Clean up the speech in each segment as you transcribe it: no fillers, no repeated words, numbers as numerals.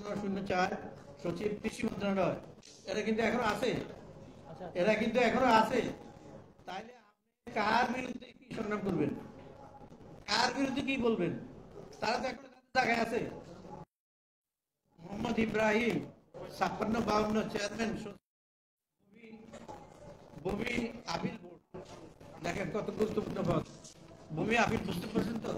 004 সচিব কৃষি মন্ত্রণালয়। এরা কিন্তু এখনো আছে, তাইলে আপনি কার বিরুদ্ধে কি সংগ্রাম করবেন, কার বিরুদ্ধে কি বলবেন? তারা তো এখন জায়গায় আছে। মোহাম্মদ ইব্রাহিম 5652 চেয়ারম্যান ভূমি আপিল বোর্ড। দেখেন কত গুরুত্বপূর্ণ পদ। ভূমি আপিল বুঝতে পারছেন তো?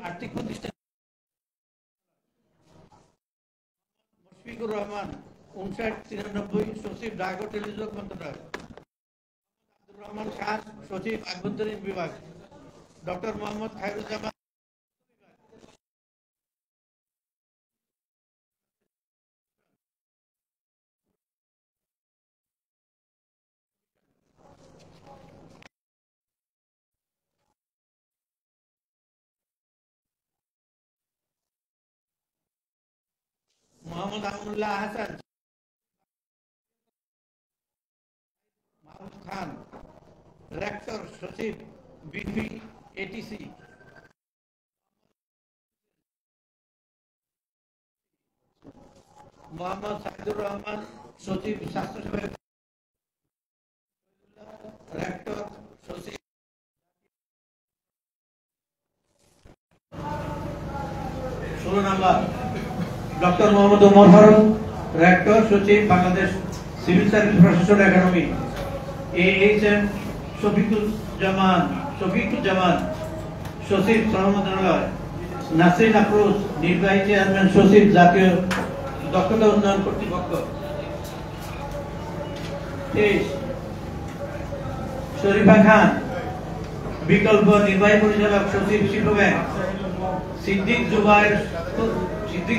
আর্থিক প্রতিষ্ঠান। মুশফিকুর রহমান 5993 সচিব ডাক ও টেলিযোগ মন্ত্রণালয়। আব্দুর রহমান খান সচিব আভ্যন্তরীণ বিভাগ। ডক্টর মোহাম্মদ খায়রুজ্জামান মোহাম্মদ আমুল্লাহ হাসান মাহমুদ খান রেক্টর সচিব বিপি এটিসি। মোহাম্মদ সাইদুর রহমান সচিব স্বাস্থ্যসেবা রেক্টর সচিব। 16 নম্বর ডক্টর মোহাম্মদ ওমর ফারুক রেক্টর সচিব বাংলাদেশ সিভিল সার্ভিস প্রশাসন একাডেমি। AHM শফিকুজ্জামান সচিব শ্রম মন্ত্রণালয়। নাসরিন আফরোজ নির্বাহী চেয়ারম্যান সচিব জাতীয় দক্ষতা উন্নয়ন কর্তৃপক্ষ। 23 শরীফা খান বিকল্প নির্বাহী পরিচালক সচিব শিল্প ব্যাংক। সিদ্দিক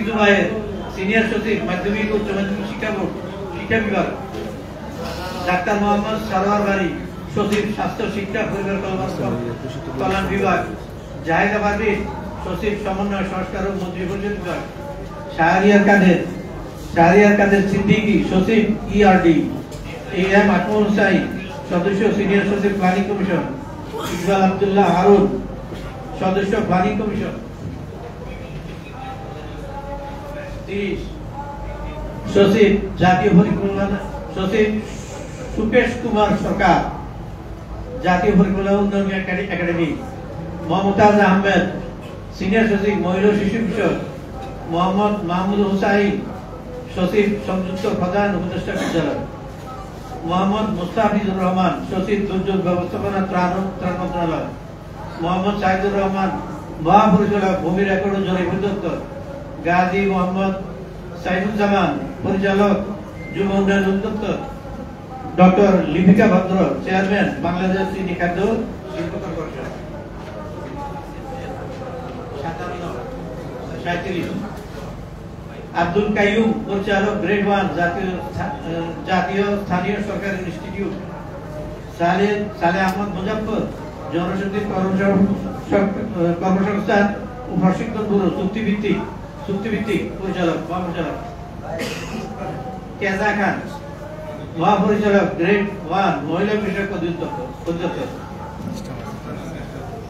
জুবায়ের সিনিয়র সচিব মাধ্যমিক উচ্চ মাধ্যমিক শিক্ষা বোর্ড শিক্ষা বিভাগ। ডাক্তার মোহাম্মদ সারোয়ার বাড়ি সচিব স্বাস্থ্য শিক্ষা পরিবার কল্যাণ বিভাগ। জাহেদা পারভিন সচিব সমন্বয় সংস্কার ও মন্ত্রী পরিষদ বিভাগ। শাহরিয়ার কাদের সিদ্দিকী সচিব ERD। AM আকমল হুসাইন সদস্য সিনিয়র সচিব প্ল্যানিং কমিশন। ইকবাল আব্দুল্লাহ হারুন সদস্য প্ল্যানিং কমিশন। 30 সচিব জাতীয় পরিকল্পনা সচিব সুকেশ কুমার সরকার জাতীয় পরিকল্পনা উন্নয়ন একাডেমি। মমতাজ আহমেদ সিনিয়র সচিব মহিলা শিশু বিষয়। মোহাম্মদ মাহমুদ হুসাইন সচিব সংযুক্ত প্রধান উপদেষ্টা বিদ্যালয়। মোহাম্মদ মুস্তাফিজুর রহমান সচিব দুর্যোগ ব্যবস্থাপনা ত্রাণ মন্ত্রণালয়। মোহাম্মদ সাইদুর রহমান মহাপরিচালক ভূমি রেকর্ড ও জরিপ অধিদপ্তর। গাজী মোহাম্মদ সাইফুজ্জামান পরিচালক যুব উন্নয়ন অধিদপ্তর। ডক্টর লিপিকা ভদ্র চেয়ারম্যান বাংলাদেশ চিনি খাদ্য শিল্প কর্পোরেশন। 37 আব্দুল কাইয়ুম পরিচালক গ্রেড 1 জাতীয় স্থানীয় সরকার ইনস্টিটিউট। সালে আহমদ মুজাফফর জনশক্তি কর্মসংস্থান ও প্রশিক্ষণ ব্যুরো চুক্তিভিত্তিক পরিচালক মহাপরিচালক। কেজা খান মহাপরিচালক গ্রেড 1 মহিলা বিষয়ক অধিদপ্তর।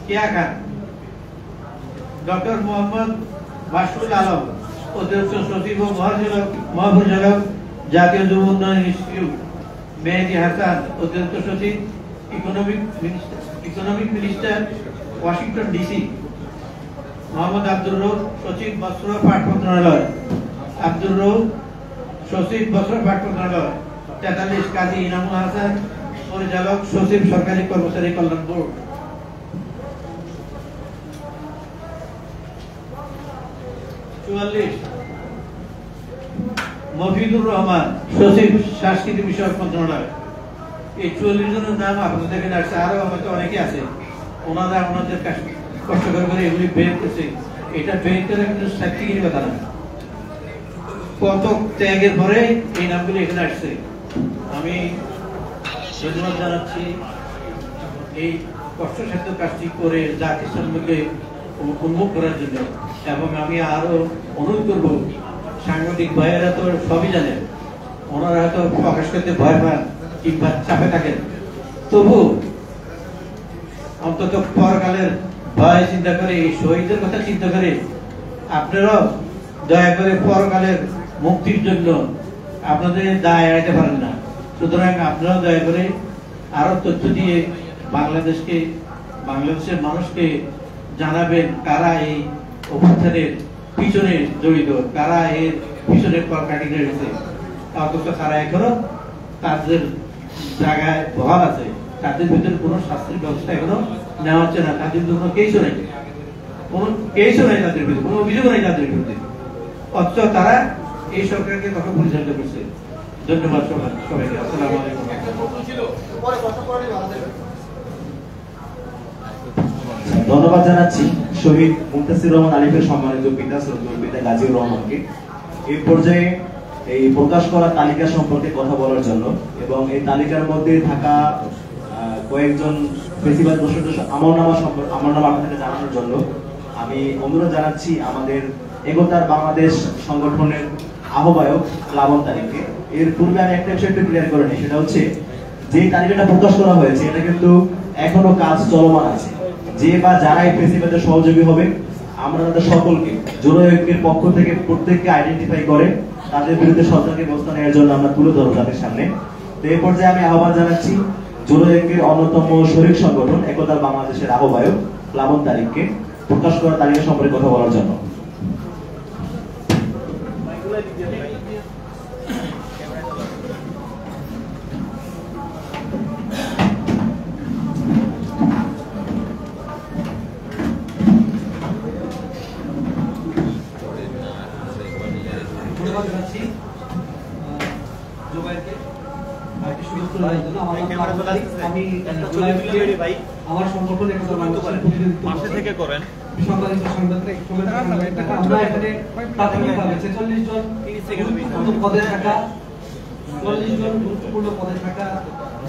কিয়া খান ডক্টর মোহাম্মদ মাসুদ আলম অধ্যক্ষ সচিব ও মহাপরিচালক জাতীয় যুব উন্নয়ন ইনস্টিটিউট। মেহেদী হাসান অধ্যক্ষ সচিব economic minister Washington DC। Mohammad Abdur Rauf সচিব বস্ত্র পাট মন্ত্রণালয়। আব্দুর রউফ সচিব বস্ত্র পাট মন্ত্রণালয়। 43 কাজী ইনামুল হাসান পরিচালক সচিব সরকারি কর্মচারী কল্যাণ বোর্ড। 44 মফিদুর রহমান সচিব সাংস্কৃতিক বিষয়ক মন্ত্রণালয়। এই 44 জনের নাম আপনাদের এখানে আসছে, আরো হয়তো অনেকে আছে। ওনারা ওনাদের কষ্ট করে এগুলি বের করছে। এটা বের করে কিন্তু সাক্ষীগিরি কথা না, কত ত্যাগের পরে এই নামগুলি এখানে আসছে। আমি ধন্যবাদ জানাচ্ছি এই কষ্টসাধ্য কাজটি করে জাতির সম্মুখে উন্মুখ করার জন্য। এবং আমি আরো অনুরোধ করবো, সাংবাদিক ভাইয়েরা তো সবই জানেন, ওনারা হয়তো প্রকাশ করতে ভয় পান কিংবা চাপে থাকেন, তবু অন্তত পরকালের ভয় চিন্তা করে, এই শহীদের কথা চিন্তা করে আপনারাও দয়া করে পরকালের মুক্তির জন্য আপনাদের দায় এড়াতে পারেন না। সুতরাং আপনারাও দয়া করে আরো তথ্য দিয়ে বাংলাদেশের মানুষকে জানাবেন কারা এই অভ্যুত্থানের পিছনে জড়িত, কারা এর পিছনে কলকাঠি নেড়েছে, অথচ তারা এখনো তাদের জায়গায় বহাল আছে, তাদের ভিতরে কোনো শাস্তির ব্যবস্থা এখনো নেওয়া হচ্ছে না, তাদের কোনো কেসও নেই, কোনো কেসও নেই তাদের বিরুদ্ধে, কোনো অভিযোগও নেই তাদের বিরুদ্ধে, অথচ তারা এই সরকারকে তখন পরিচালিত করছে। ধন্যবাদ সবাইকে। আসসালামু আলাইকুম। ধন্যবাদ জানাচ্ছি শহীদ মুনতাসির রহমান আলিফের সম্মানিত পিতা শ্রদ্ধেয় পিতা গাজীউর রহমানকে এই পর্যায়ে এই প্রকাশ করা তালিকা সম্পর্কে কথা বলার জন্য এবং এই তালিকার মধ্যে থাকা কয়েকজন ফেসিবাদ দোষর আমার নাম আপনাদের জানানোর জন্য আমি অনুরোধ জানাচ্ছি আমাদের একতার বাংলাদেশ সংগঠনের আহ্বায়ক প্লাবন তারিখকে। এর পূর্বে আমি একটা বিষয় একটু ক্লিয়ার করে নিই, সেটা হচ্ছে যে তালিকাটা প্রকাশ করা হয়েছে এটা কিন্তু এখনো কাজ চলমান আছে। যে বা যারা এই ফেসিবাদের সহযোগী হবে আমরা তাদের সকলকে জোড়া ঐক্যের পক্ষ থেকে প্রত্যেককে আইডেন্টিফাই করে তাদের বিরুদ্ধে সরকারকে ব্যবস্থা নেওয়ার জন্য আমরা তুলে ধরবো তাদের সামনে। তো এই পর্যায়ে আমি আহ্বান জানাচ্ছি জোড়া ঐক্যের অন্যতম শরিক সংগঠন একতা বাংলাদেশের আহ্বায়ক প্লাবন তারিখকে প্রকাশ করা তালিকা সম্পর্কে কথা বলার জন্য। আমার সংগঠন পাশে থেকে করেন আমরা এখানে প্রাথমিকভাবে 46 জন পদে থাকা 40 জন গুরুত্বপূর্ণ পদে থাকা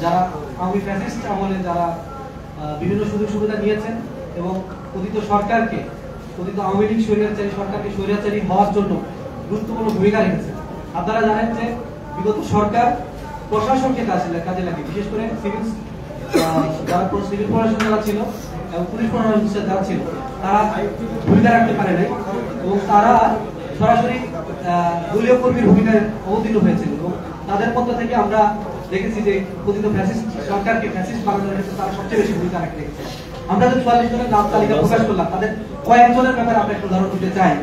যারা আওয়ামী ফ্যাসিস্ট আমলে যারা বিভিন্ন সুযোগ সুবিধা নিয়েছেন এবং কথিত সরকারকে কথিত আওয়ামী লীগ স্বৈরাচারী সরকারকে স্বৈরাচারী হওয়ার জন্য গুরুত্বপূর্ণ ভূমিকা রেখেছেন। আপনারা জানেন যে বিগত সরকার প্রশাসনকে কাজে লাগে, বিশেষ করে যারা সিভিল প্রশাসন যারা ছিল এবং পুলিশ প্রশাসন যারা ছিল তারা ভূমিকা রাখতে পারে নাই এবং তারা সরাসরি দলীয় কর্মীর ভূমিকায় অবতীর্ণ হয়েছিল এবং তাদের মধ্য থেকে আমরা দেখেছি যে কথিত ফ্যাসিস্ট সরকারকে ফ্যাসিস্ট বানানোর ক্ষেত্রে তারা সবচেয়ে বেশি ভূমিকা রাখতে দেখেছে। আমরা যে 44 জনের নাম তালিকা প্রকাশ করলাম তাদের কয়েকজনের ব্যাপারে আমরা একটু উদাহরণ দিতে চাই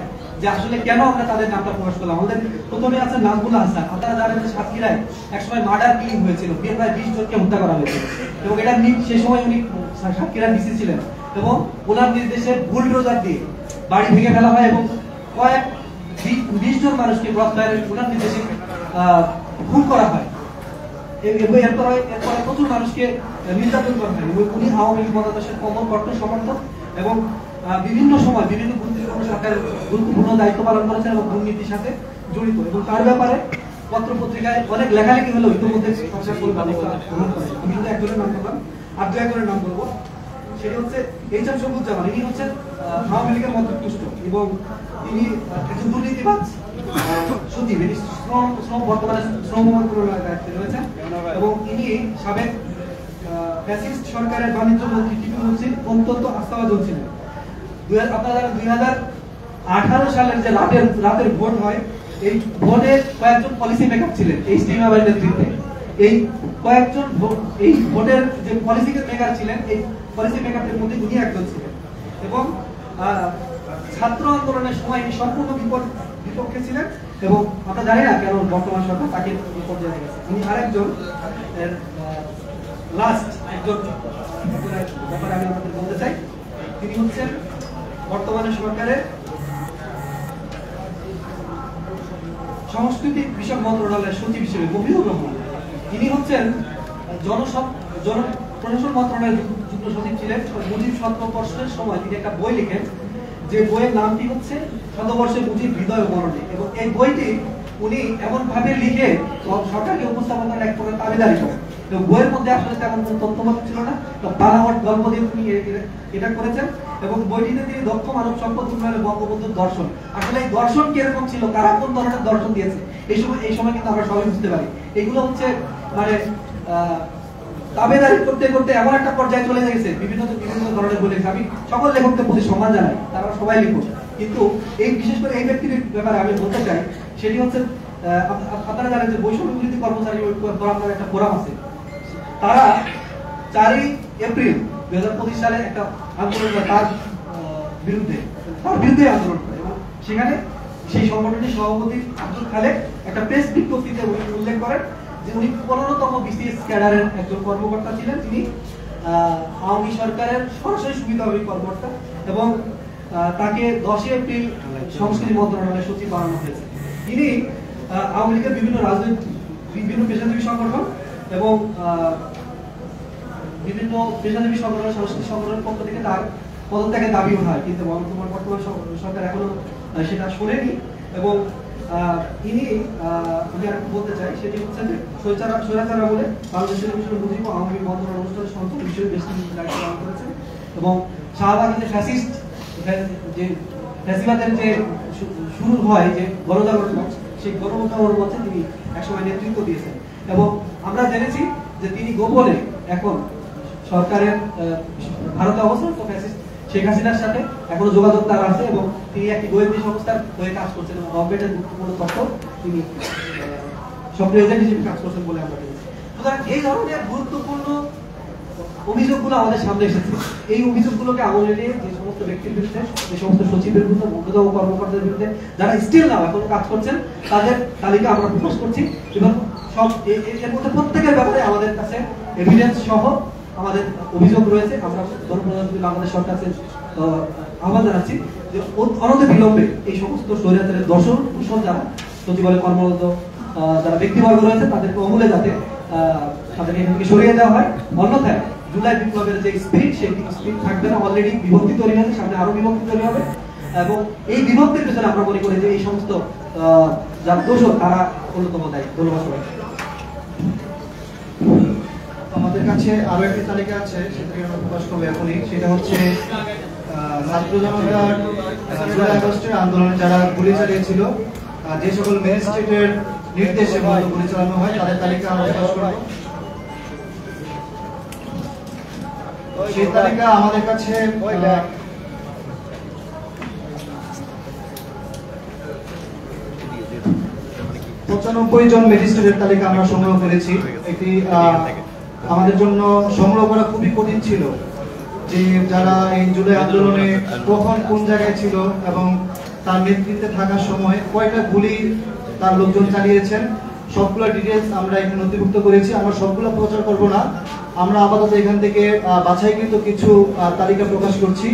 যে আসলে কেন আমরা তাদের নামটা প্রকাশ করলাম। আমাদের প্রথমে আছে নাজমুল হাসান। আপনারা জানেন যে সাতক্ষীরায় একসময় মার্ডার কিলিং হয়েছিল, প্রায় 20 জনকে হত্যা করা হয়েছিল এবং এটা সেই সময় উনি সাতক্ষীরার ডিসি ছিলেন এবং ওনার নির্দেশে বুলডোজার দিয়ে বাড়ি ভেঙে ফেলা হয় এবং কয়েক 20 জন মানুষকে ওনার নির্দেশে খুন করা হয়। এরপরে প্রচুর মানুষকে নির্যাতন করা হয়। উনি আওয়ামী লীগ মতাদর্শের কঠোর সমর্থক এবং বিভিন্ন সময় বিভিন্ন গুরুত্বপূর্ণ সরকারের গুরুত্বপূর্ণ দায়িত্ব পালন করেছেন এবং দুর্নীতির সাথে জড়িত এবং তার ব্যাপারে পত্র পত্রিকায় অনেক লেখালেখি হলো ইতিমধ্যে সরকার কোনো ব্যবস্থা গ্রহণ করে। আমি শুধু একজনের নাম বললাম, আর দু একজনের নাম বলবো। সেটি হচ্ছে এইচ.এম. শফিউজ্জামান। ইনি হচ্ছেন আওয়ামী লীগের মধ্যপুষ্ট এবং তিনি একজন দুর্নীতিবাজ সচিব, বর্তমানে শ্রম মন্ত্রণালয়ের দায়িত্বে রয়েছেন এবং ইনি সাবেক ফ্যাসিস্ট সরকারের বাণিজ্য মন্ত্রী টিপু মুহসিন অত্যন্ত আস্থাভাজন ছিলেন। আপনারা জানেন 2018 সালের যে রাতের ভোট হয়, এই ভোটে কয়েকজন পলিসি মেকার ছিলেন এই স্টিমাবাইয়ের নেতৃত্বে। এই কয়েকজন এই ভোটের যে পলিসি মেকার ছিলেন, এই পলিসি মেকারদের মধ্যে উনি একজন ছিলেন এবং ছাত্র আন্দোলনের সময় ইনি সম্পূর্ণ বিপক্ষে ছিলেন এবং আমরা জানি না কেন বর্তমান সরকার তাকে বিপক্ষে রেখেছে। উনি আরেকজন লাস্ট একজন ব্যাপারে আমি আপনাদের বলতে চাই, তিনি হচ্ছেন বর্তমানে সরকারের সংস্কৃতি বিষয়ক মন্ত্রণালয়ের সচিব হিসেবে মফিজুর রহমান। তিনি হচ্ছেন জনপ্রশাসন মন্ত্রণালয়ের যুগ্ম সচিব ছিলেন। মুজিব শতবর্ষের সময় তিনি একটা বই লিখেন, যে বইয়ের নামটি হচ্ছে শতবর্ষে মুজিব হৃদয় মরণে এবং এই বইটি উনি এমন ভাবে লিখে সরকারকে উপস্থাপন করার এক প্রকার দাবিদারি করেন এবং বইয়ের মধ্যে আসলে তেমন কোনো তথ্যবদ্ধ ছিল না, বানাওয়াট গল্প দিয়ে তিনি এটা করেছেন এবং বইটিতে তিনি দক্ষ মানব সম্পদ উন্নয়নের বঙ্গবন্ধুর দর্শন, আসলে এই দর্শন কিরকম ছিল, কারা কোন ধরনের দর্শন দিয়েছে এই সময় কিন্তু আমরা সবাই বুঝতে পারি। এগুলো হচ্ছে মানে দাবিদারি করতে করতে এমন একটা পর্যায়ে চলে গেছে, বিভিন্ন ধরনের বলে আমি সকল লেখকদের প্রতি সম্মান জানাই, তারা সবাই লিখুক, কিন্তু এই বিশেষ করে এই ব্যক্তির ব্যাপারে আমি বলতে চাই, সেটি হচ্ছে আপনারা জানেন যে বৈষম্য বিরোধী কর্মচারী ফোরাম নামে একটা ফোরাম আছে, তারা 4ই এপ্রিল 2025 সালে একটা আন্দোলন করে তার বিরুদ্ধে আন্দোলন করে, এবং সেখানে সেই সংগঠনের সভাপতি আব্দুল খালেক একটা প্রেস বিজ্ঞপ্তিতে উল্লেখ করেন যে উনি 15তম বিসিএস ক্যাডারের একজন কর্মকর্তা ছিলেন, তিনি আওয়ামী সরকারের সরাসরি সুবিধাভোগী কর্মকর্তা, এবং তাকে 10 এপ্রিল সংস্কৃতি মন্ত্রণালয়ের সচিব বানানো হয়েছে। তিনি আওয়ামী লীগের বিভিন্ন পেশাজীবী সংগঠন এবং বিভিন্ন পেশাজীবী সংগঠন, সংস্কৃতি সংগঠনের পক্ষ থেকে তার পদত্যাগের দাবি হয়, কিন্তু বর্তমান সরকার এখনো সেটা শোনেনি। এবং ইনি আমি আর বলতে চাই, সেটি হচ্ছে যে স্বৈরাচার আমলে বাংলাদেশ টেলিভিশন মুজিব আওয়ামী লীগ মন্ত্রণালয় অনুষ্ঠান সঞ্চালক বিষয়ে বেশ কিছু দায়িত্ব পালন করেছেন, এবং শাহবাগের যে ফ্যাসিবাদের যে শুরু হয় যে গণজাগরণ মঞ্চ, সেই গণজাগরণ মঞ্চে তিনি একসময় নেতৃত্ব দিয়েছেন, এবং আমরা জেনেছি যে তিনি গোপনে এখন সরকারের ভারতে অবস্থান তো ফ্যাসিস্ট শেখ হাসিনার সাথে এখনো যোগাযোগ তার আছে, এবং তিনি একটি গোয়েন্দা সংস্থার হয়ে কাজ করছেন, এবং গভর্নমেন্টের গুরুত্বপূর্ণ তথ্য তিনি সক্রিয় এজেন্ট হিসেবে কাজ করছেন বলে আমরা জেনেছি। সুতরাং এই ধরনের গুরুত্বপূর্ণ অভিযোগগুলো আমাদের সামনে এসেছে। এই অভিযোগগুলোকে আমলে নিয়ে যে সমস্ত ব্যক্তির বিরুদ্ধে, যে সমস্ত সচিবের বিরুদ্ধে, ঊর্ধ্বতম কর্মকর্তাদের বিরুদ্ধে যারা স্টিল নাও এখন কাজ করছেন, তাদের তালিকা আমরা প্রকাশ করছি, এবং সব এর মধ্যে প্রত্যেকের ব্যাপারে আমাদের কাছে এভিডেন্স সহ আমাদের অভিযোগ রয়েছে। আমরা গণপ্রজাতন্ত্রী বাংলাদেশ সরকারকে আহ্বান জানাচ্ছি যে অনন্ত বিলম্বে এই সমস্ত স্বৈরাচারের দর্শন কুশল যারা সচিবালয়ে কর্মরত যারা ব্যক্তিবর্গ রয়েছে, তাদেরকে অমূল্যে যাতে তাদেরকে এখান থেকে সরিয়ে দেওয়া হয়। অন্যথায় জুলাই বিপ্লবের যে স্পিরিট, সেই স্পিরিট থাকবে না। অলরেডি বিভক্তি তৈরি হয়েছে, সামনে আরো বিভক্তি তৈরি হবে, এবং এই বিভক্তির পেছনে আমরা মনে করি যে এই সমস্ত যারা দোষক তারা অন্যতম দায়ী। ধন্যবাদ সবাই। আমাদের কাছে আরো একটি তালিকা আছে, সেটাকে আমরা প্রকাশ করবো এখনই। সেটা হচ্ছে ছাত্র জনতার জুলাই আগস্টের আন্দোলনে যারা গুলি চালিয়েছিল, যে সকল ম্যাজিস্ট্রেটের নির্দেশে গুলি চালানো হয়, তাদের তালিকা আমরা প্রকাশ করবো। সেই তালিকা আমাদের কাছে 95 জন ম্যাজিস্ট্রেটের তালিকা আমরা সংগ্রহ করেছি। এটি আমাদের জন্য সংগ্রহ করা খুবই কঠিন ছিল, যে যারা এই জুলাই আন্দোলনে কখন কোন জায়গায় ছিল এবং তার নেতৃত্বে থাকার সময় কয়টা গুলি তার লোকজন চালিয়েছেন, সবগুলো ডিটেলস আমরা এখানে নথিভুক্ত করেছি। আমরা সবগুলো প্রচার করব না, আমরা আপাতত এখান থেকে বাছাইকৃত কিছু তালিকা প্রকাশ করছি।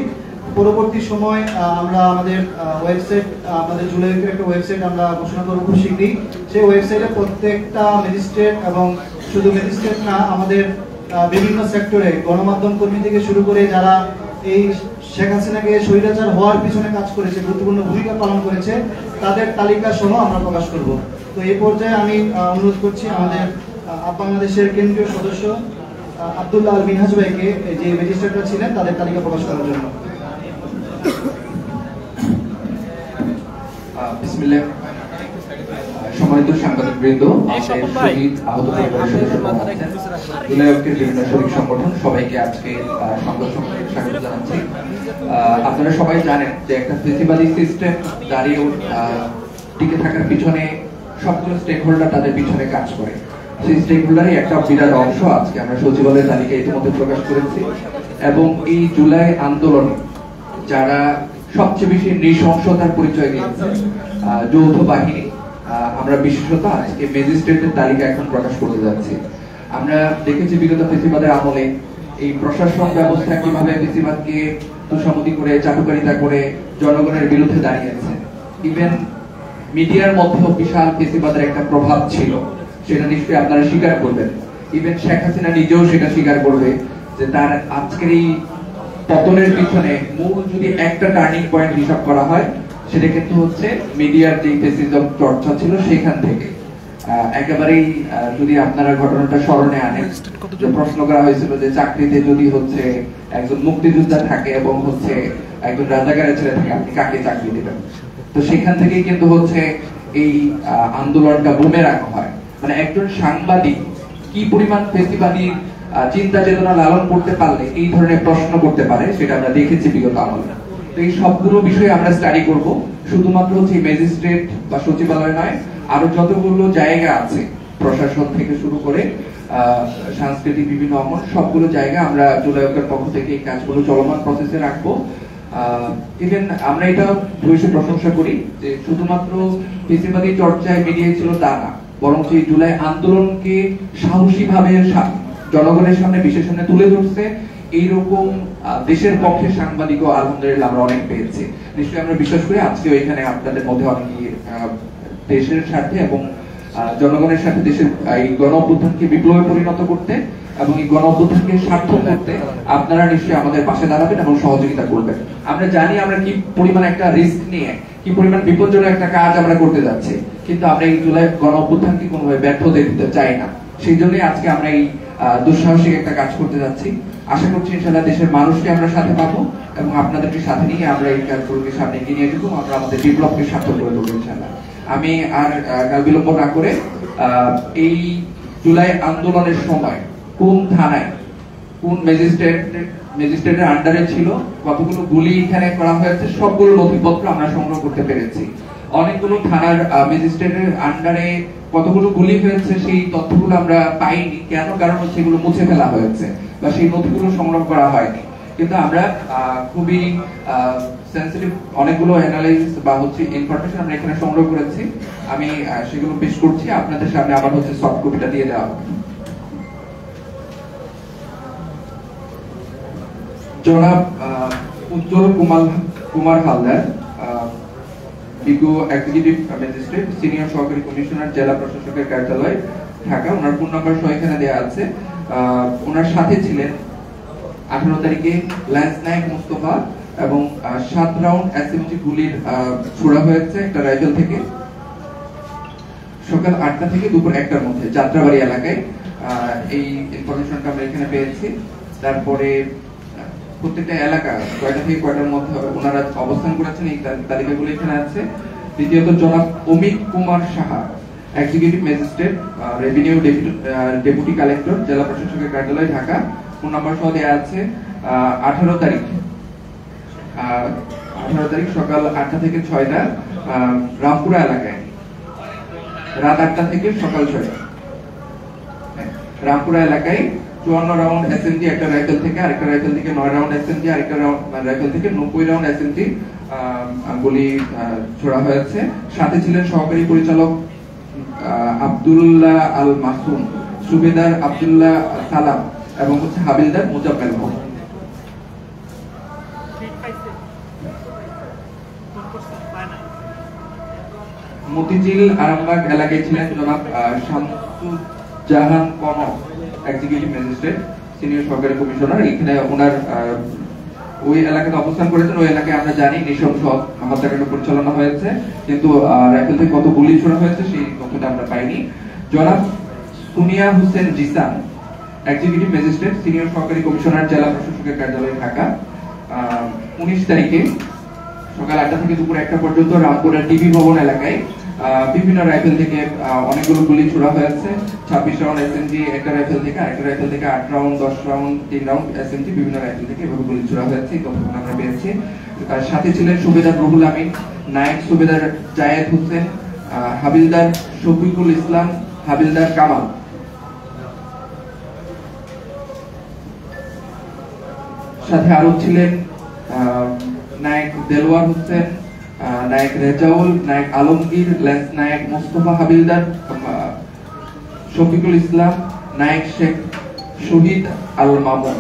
পরবর্তী সময় আমরা আমাদের ওয়েবসাইট, আমাদের জুলাইয়ের একটা ওয়েবসাইট আমরা ঘোষণা করব খুব শীঘ্রই। সেই ওয়েবসাইটে প্রত্যেকটা ম্যাজিস্ট্রেট, এবং শুধু ম্যাজিস্ট্রেট না, আমাদের বিভিন্ন সেক্টরে গণমাধ্যম কর্মী থেকে শুরু করে যারা এই শেখ হাসিনাকে স্বৈরাচার হওয়ার পিছনে কাজ করেছে, গুরুত্বপূর্ণ ভূমিকা পালন করেছে, তাদের তালিকা সহ আমরা প্রকাশ করব। তো এই পর্যায়ে আমি অনুরোধ করছি আমাদের বাংলাদেশের কেন্দ্রীয় সদস্য আব্দুল্লাহ আল মিনহাজ ভাইকে, যে ম্যাজিস্ট্রেটরা ছিলেন, তাদের তালিকা প্রকাশ করার জন্য। বিসমিল্লাহ। সম্মানিত সাংবাদিকবৃন্দ, শহীদ আহত বিভিন্ন শহীদ সংগঠন সবাইকে আজকে সংবাদ সম্মেলনে স্বাগত জানাচ্ছি। আপনারা সবাই জানেন যে একটা ফেসিবাদী সিস্টেম দাঁড়িয়ে টিকে থাকার পিছনে সবগুলো স্টেক হোল্ডার তাদের পিছনে কাজ করে। সেই স্টেক হোল্ডারই একটা বিরাট অংশ আজকে আমরা সচিবালয়ের তালিকা ইতিমধ্যে প্রকাশ করেছি, এবং এই জুলাই আন্দোলনে যারা সবচেয়ে বেশি নৃশংসতার পরিচয় দিয়েছে, যৌথ বাহিনী, আমরা বিশেষত আজকে ম্যাজিস্ট্রেটের তালিকা এখন প্রকাশ করতে যাচ্ছি। আমরা দেখেছি বিগত ফেসিবাদের আমলে এই প্রশাসন ব্যবস্থা কিভাবে ফেসিবাদকে তুষামতি করে, চাটুকারিতা করে জনগণের বিরুদ্ধে দাঁড়িয়েছে। ইভেন মিডিয়ার মধ্যেও বিশাল ফেসিবাদের একটা প্রভাব ছিল, সেটা নিশ্চয়ই আপনারা স্বীকার করবেন। ইভেন শেখ হাসিনা নিজেও সেটা স্বীকার করবে যে তার আজকের এই পতনের পিছনে মূল যদি একটা টার্নিং পয়েন্ট হিসাব করা হয়, সেটা কিন্তু হচ্ছে মিডিয়ার যে ফেসিজম চর্চা ছিল সেখান থেকে। একেবারেই যদি আপনারা ঘটনাটা স্মরণে আনেন, যে প্রশ্ন করা হয়েছিল যে চাকরিতে যদি হচ্ছে একজন মুক্তিযোদ্ধা থাকে এবং হচ্ছে একজন রাজাকারের ছেলে থাকে, আপনি কাকে চাকরি দেবেন? তো সেখান থেকেই কিন্তু হচ্ছে এই আন্দোলনটা বুমে রাখা হয়। মানে একজন সাংবাদিক কি পরিমাণ ফেসিবাদী চিন্তা চেতনা লালন করতে পারলে এই ধরনের প্রশ্ন করতে পারে, সেটা আমরা দেখেছি বিগত আমলে। তো এই সবগুলো বিষয়ে আমরা স্টাডি করব, শুধুমাত্র হচ্ছে ম্যাজিস্ট্রেট বা সচিবালয় নয়, আরো যতগুলো জায়গা আছে প্রশাসন থেকে শুরু করে সাংস্কৃতিক বিভিন্ন অঙ্গন, সবগুলো জায়গা আমরা জুলাই ঐক্যের পক্ষ থেকে এই কাজগুলো চলমান প্রসেসে রাখবো। ইভেন আমরা এটা ভবিষ্যৎ প্রশংসা করি যে শুধুমাত্র ফেসিবাদী চর্চায় মিডিয়া ছিল তা না, বরং এই জুলাই আন্দোলনকে সাহসীভাবে জনগণের সামনে বিশ্বের সামনে তুলে ধরছে এইরকম দেশের পক্ষে সাংবাদিকও আলহামদুলিল্লাহ আমরা অনেক পেয়েছি। নিশ্চয়ই আমরা বিশ্বাস করি আজকেও এখানে আপনাদের মধ্যে অনেকে দেশের স্বার্থে এবং জনগণের সাথে দেশের এই গণ অভ্যুত্থানকে বিপ্লবে পরিণত করতে এবং এই গণ অভ্যুত্থানকে সার্থক করতে আপনারা নিশ্চয়ই আমাদের পাশে দাঁড়াবেন এবং সহযোগিতা করবেন। আমরা জানি আমরা কি পরিমাণ একটা রিস্ক নিয়ে, কি পরিমাণ বিপজ্জনক একটা কাজ আমরা করতে যাচ্ছি, কিন্তু আমরা এই জুলাই গণ অভ্যুত্থানকে কোনোভাবে ব্যর্থ দিতে চাই না। সেই জন্যই আজকে আমরা এই দুঃসাহসিক একটা কাজ করতে যাচ্ছি। আশা করছি ইনশাআল্লাহ দেশের মানুষকে আমরা সাথে পাবো এবং আপনাদেরকে সাথে নিয়ে আমরা এই কাজগুলোকে সামনে এগিয়ে নিয়ে যাবো, আমরা আমাদের বিপ্লবকে সার্থক করে দেবো ইনশাআল্লাহ। আমি আর কাল বিলম্ব না করে এই জুলাই আন্দোলনের সময় কোন থানায় কোন ম্যাজিস্ট্রেটের আন্ডারে ছিল, কতগুলো গুলি এখানে করা হয়েছে, সবগুলো নথিপত্র আমরা সংগ্রহ করতে পেরেছি। অনেকগুলো থানার ম্যাজিস্ট্রেটের আন্ডারে কতগুলো গুলি হয়েছে সেই তথ্যগুলো আমরা পাইনি। কেন? কারণ হচ্ছে এগুলো মুছে ফেলা হয়েছে বা সেই নথিগুলো সংগ্রহ করা হয়নি। কিন্তু আমরা খুবই সেন্সিটিভ অনেকগুলো অ্যানালাইসিস বা হচ্ছে ইনফরমেশন আমরা এখানে সংগ্রহ করেছি। আমি সেগুলো পেশ করছি আপনাদের সামনে, আবার হচ্ছে সফট কপিটা দিয়ে দেওয়া হবে। জনাব উজ্জ্বল কুমার হালদার, বিজ্ঞ এক্সিকিউটিভ ম্যাজিস্ট্রেট, সিনিয়র সহকারী কমিশনার, জেলা প্রশাসকের কার্যালয়, ঢাকা। ওনার ফোন নাম্বার সহ এখানে দেওয়া আছে। ওনার সাথে ছিলেন 18 তারিখে ল্যান্স নায়ক মুস্তফা এবং 7 রাউন্ড এসএমজি গুলির ছোড়া হয়েছে একটা রাইফেল থেকে সকাল 8টা থেকে দুপুর 1টার মধ্যে যাত্রাবাড়ি এলাকায়। এই ইনফরমেশনটা আমরা এখানে পেয়েছি। তারপরে প্রত্যেকটা এলাকা কয়টা থেকে কয়টার মধ্যে ওনারা অবস্থান করেছেন এই তালিকাগুলো এখানে আছে। দ্বিতীয়ত জনাব Amit Kumar Saha, executive magistrate, revenue deputy collector, জেলা প্রশাসকের কার্যালয়, ঢাকা। ফোন নাম্বার সহ দেওয়া আছে। 18 তারিখ সকাল 8টা থেকে 6টা রামপুরা এলাকায়, রাত 8টা থেকে সকাল 6টা রামপুরা এলাকায় 54 রাউন্ড এসএমজি একটা রাইফেল থেকে, আরেকটা রাইফেল থেকে 9 রাউন্ড এসএমজি, আরেকটা রাইফেল থেকে 90 রাউন্ড এসএমজি গুলি ছোড়া হয়েছে। সাথে ছিলেন সহকারী পরিচালক আব্দুল্লাহ আল মাসুম, সুবেদার আব্দুল্লাহ সালাম এবং হচ্ছে হাবিলদার মুজাম্মেল হক। মতিঝিল আরামবাগ এলাকায় ছিলেন জনাব শামসুজ্জাহান কনক, এক্সিকিউটিভ ম্যাজিস্ট্রেট, সিনিয়র সহকারী কমিশনার। এখানে ওনার ওই এলাকাতে অবস্থান করেছেন। ওই এলাকায় আমরা জানি নৃশংস হত্যাকাণ্ড পরিচালনা হয়েছে, কিন্তু রাইফেল থেকে কত গুলি ছোড়া হয়েছে সেই তথ্যটা আমরা পাইনি। জনাব Sunia Hossain Jisan, executive magistrate, senior সহকারী কমিশনার, জেলা প্রশাসকের কার্যালয়, ঢাকা। 19 তারিখে সকাল 8টা থেকে দুপুর 1টা পর্যন্ত রামপুরের টিভি ভবন এলাকায় বিভিন্ন রাইফেল থেকে অনেকগুলো গুলি ছোড়া হয়েছে। 26 রাউন্ড এসএমজি একটা রাইফেল থেকে, আরেকটা রাইফেল থেকে 8 রাউন্ড, 10 রাউন্ড, 3 রাউন্ড এসএমজি বিভিন্ন রাইফেল থেকে এভাবে গুলি ছোড়া হয়েছে। এই তথ্য আমরা পেয়েছি। সাথে ছিলেন সুবেদার রুহুল আমিন, নায়েক সুবেদার জায়েদ হোসেন, হাবিলদার শফিকুল ইসলাম, হাবিলদার কামাল। সাথে আরো ছিলেন নায়েক দেলোয়ার হোসেন, নায়েক রেজাউল, নায়েক আলমগীর, ল্যান্স নায়েক মুস্তফা, হাবিলদার শফিকুল ইসলাম, নায়েক শেখ শহীদ আল মামুন।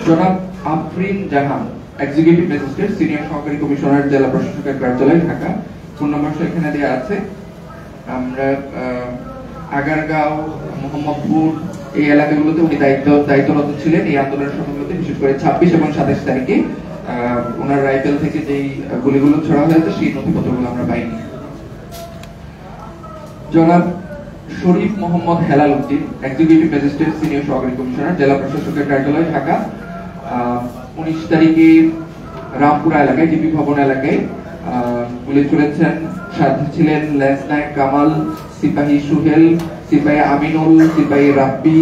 জনাব আফরিন জাহান, এক্সিকিউটিভ ম্যাজিস্ট্রেট, সিনিয়র সহকারী কমিশনার, জেলা প্রশাসকের কার্যালয়, ঢাকা। ফোন নাম্বার এখানে দেওয়া আছে। আমরা আগারগাঁও, মোহাম্মদপুর এই এলাকাগুলোতে উনি দায়িত্বরত ছিলেন এই আন্দোলনের সময়গুলোতে, বিশেষ করে 26 এবং 27 তারিখে ওনার রাইফেল থেকে যেই গুলিগুলো ছোড়া হয়েছে সেই নথিপত্রগুলো আমরা পাইনি। জনাব Sharif Mohammad Helal Uddin, executive magistrate, senior সহকারী কমিশনার, জেলা প্রশাসকের কার্যালয়, ঢাকা। 19 তারিখে রামপুরা এলাকায় টিভি ভবন এলাকায় গুলি ছুড়েছেন সাথে ছিলেন ল্যান্স নায়েক কামাল, সিপাহী সুহেল, সিপাহী আমিনুল, সিপাহী রাব্বি,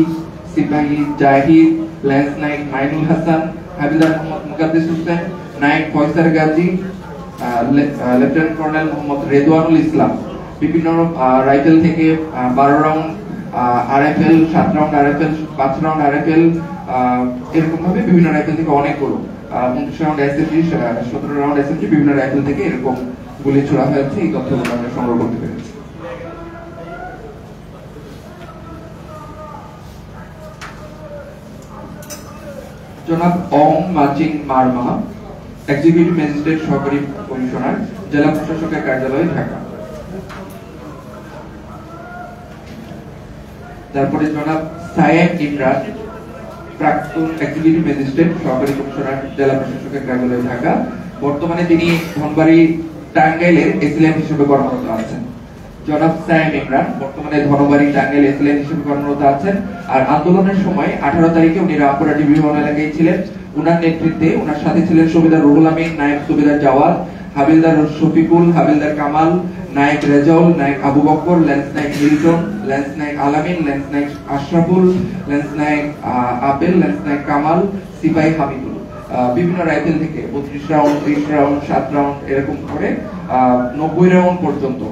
সিপাহী Zahid, lance naik Mainul Hasan, havildar Mohammad Mukaddes Hossain, naik Faisal Gazi, lieutenant colonel Mohammad Redwanul Islam. বিভিন্ন রাইফেল থেকে 12 round RFL, 7 round RFL, 5 round RFL, এরকম ভাবে বিভিন্ন রাইফেল থেকে অনেকগুলো 29 রাউন্ড এসএমজি, 17 রাউন্ড এসএমজি, বিভিন্ন রাইফেল থেকে এরকম গুলি ছোড়া হয়েছে। এই তথ্যগুলো আমরা সংগ্রহ করতে পেরেছি। জনাব অং মাচিং মারমা, এক্সিকিউটিভ ম্যাজিস্ট্রেট সহকারী কমিশনার, জেলা প্রশাসকের কার্যালয়, ঢাকা। তারপরে জনাব সায়েম ইমরান, প্রাক্তন এক্সিকিউটিভ ম্যাজিস্ট্রেট সহকারী কমিশনার, জেলা প্রশাসকের কার্যালয়, ঢাকা। বর্তমানে তিনি ধনবাড়ি টাঙ্গাইলের এসিলেন্ট হিসেবে কর্মরত আছেন। জনাব সায়েম ইমরান বর্তমানে ধনবাড়ি টাঙ্গাইল এসিলেন্ট হিসেবে কর্মরত আছেন। আর আন্দোলনের সময় 18 তারিখে উনি রামপুরা ডিবি ভবন এলাকায় ছিলেন। উনার নেতৃত্বে উনার সাথে ছিলেন subedar Ruhul Amin, naik subedar Jawad, havildar Shafikul, havildar Kamal, naik Rezaul, naik Abu Bakar, lance naik Milton, lance naik Alamin, lance naik Ashraful, lance naik Apel, lance naik Kamal, সিপাহী হামিদুল। বিভিন্ন রাইফেল থেকে 32 রাউন্ড, 30 রাউন্ড, 7 রাউন্ড এরকম করে 90 রাউন্ড পর্যন্ত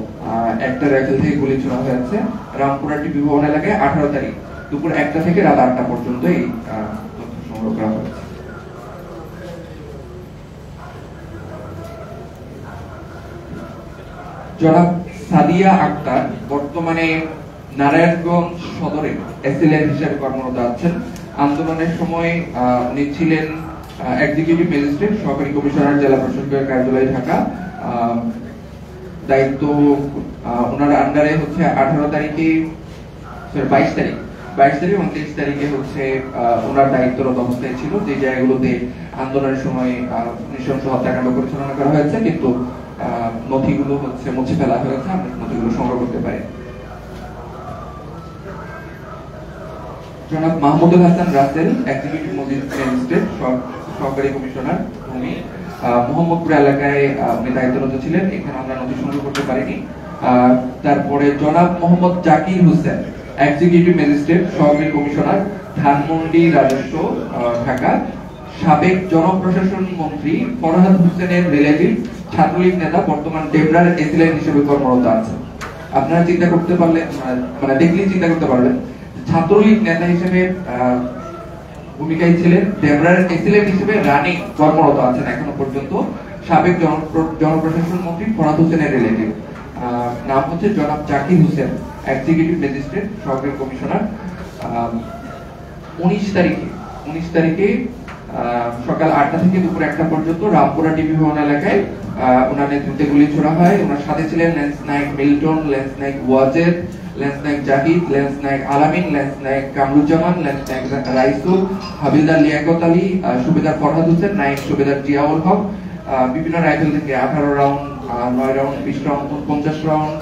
একটা রাইফেল থেকে গুলি ছোড়া হয়েছে রামপুরা টিবি ভবন এলাকায় 18 তারিখ দুপুর 1টা থেকে রাত 8টা পর্যন্ত এই তথ্য সংগ্রহ করা হয়েছে। জনাব সাদিয়া আক্তার বর্তমানে নারায়ণগঞ্জ সদরে এসিলেন্ট হিসেবে কর্মরত আছেন। আন্দোলনের সময় উনি ছিলেন এক্সিকিউটিভ ম্যাজিস্ট্রেট সহকারী কমিশনার, জেলা প্রশাসকের কার্যালয়, ঢাকা। দায়িত্ব ওনার আন্ডারে হচ্ছে 18 তারিখে 22 তারিখ 29 তারিখে হচ্ছে ওনার দায়িত্বরত অবস্থায় ছিল, যে জায়গাগুলোতে আন্দোলনের সময় নৃশংস হত্যাকাণ্ড পরিচালনা করা হয়েছে, কিন্তু নথিগুলো হচ্ছে মুছে ফেলা হয়েছে, আমরা নথিগুলো সংগ্রহ করতে পারি। জনাব মাহমুদুল হাসান রাসেল, এক্সিকিউটিভ ম্যাজিস্ট্রেট সহকারী কমিশনার, ভূমি, মোহাম্মদপুর এলাকায় উনি দায়িত্বরত ছিলেন, এখানে আমরা নথি সংগ্রহ করতে পারিনি। তারপরে জনাব মোহাম্মদ জাকির হোসেন, এক্সিকিউটিভ ম্যাজিস্ট্রেট সহকারী কমিশনার, ধানমন্ডি রাজস্ব, ঢাকা। সাবেক জনপ্রশাসন মন্ত্রী ফরহাদ হোসেনের রিলেটিভ, ছাত্রলীগ নেতা, বর্তমান ডেবরার এসিলেন্ট হিসেবে কর্মরত আছেন। আপনারা চিন্তা করতে পারলে, মানে দেখলেই চিন্তা করতে পারবেন, ছাত্রলীগ নেতা হিসেবে ভূমিকায় ছিলেন, ডেবরার এসিলেন্ট হিসেবে রানিং কর্মরত আছেন এখনো পর্যন্ত। সাবেক জনপ্রশাসন মন্ত্রী ফরহাদ হোসেনের রিলেটিভ, নাম হচ্ছে জনাব জাকির হোসেন, এক্সিকিউটিভ ম্যাজিস্ট্রেট সহকারী কমিশনার। 19 তারিখে সকাল 8টা থেকে দুপুর 1টা পর্যন্ত রামপুরা ডিবি ভবন এলাকায় ওনার নেতৃত্বে গুলি ছোড়া হয়। ওনার সাথে ছিলেন lance naik Milton, lance naik Wajed, lance naik Jahid, lance naik Alamin, lance naik Kamruzzaman, lance naik Raisul, havildar Liaquat Ali, সুবেদার ফরহাদ হোসেন, নায়েক সুবেদার জিয়াউল হক। বিভিন্ন রাইফেল থেকে 18 রাউন্ড, 9 রাউন্ড, 20 রাউন্ড, 50 রাউন্ড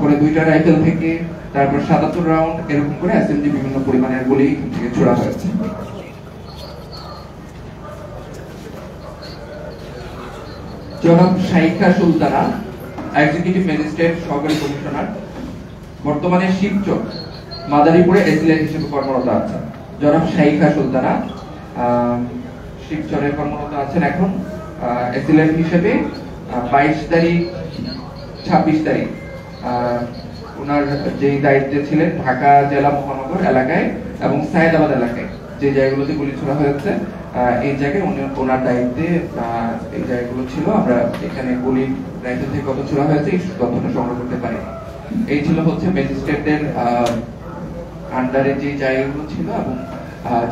করে 2টা রাইফেল থেকে, তারপর 77 রাউন্ড এরকম করে এসএমজি বিভিন্ন পরিমাণের গুলি থেকে ছোড়া হয়েছে। জনাব শাইখা সুলতানা, এক্সিকিউটিভ ম্যাজিস্ট্রেট সহকারী কমিশনার, বর্তমানে শিবচর মাদারীপুরে এসিলেন্ট হিসেবে কর্মরত আছেন। জনাব শাইখা সুলতানা শিবচরে কর্মরত আছেন এখন এসিলেন্ট হিসেবে। 22 তারিখ 26 তারিখ ওনার যে দায়িত্বে ছিলেন ঢাকা জেলা মহানগর এলাকায় এবং সায়েদাবাদ এলাকায়, যে জায়গাগুলোতে গুলি ছোড়া হয়েছে এই জায়গায় ওনার দায়িত্বে এই জায়গাগুলো ছিল। আমরা এখানে গুলি রাইফেল থেকে কত ছোড়া হয়েছে এই তথ্যটা সংগ্রহ করতে পারি। এই ছিল হচ্ছে ম্যাজিস্ট্রেটদের আন্ডারে যে জায়গাগুলো ছিল এবং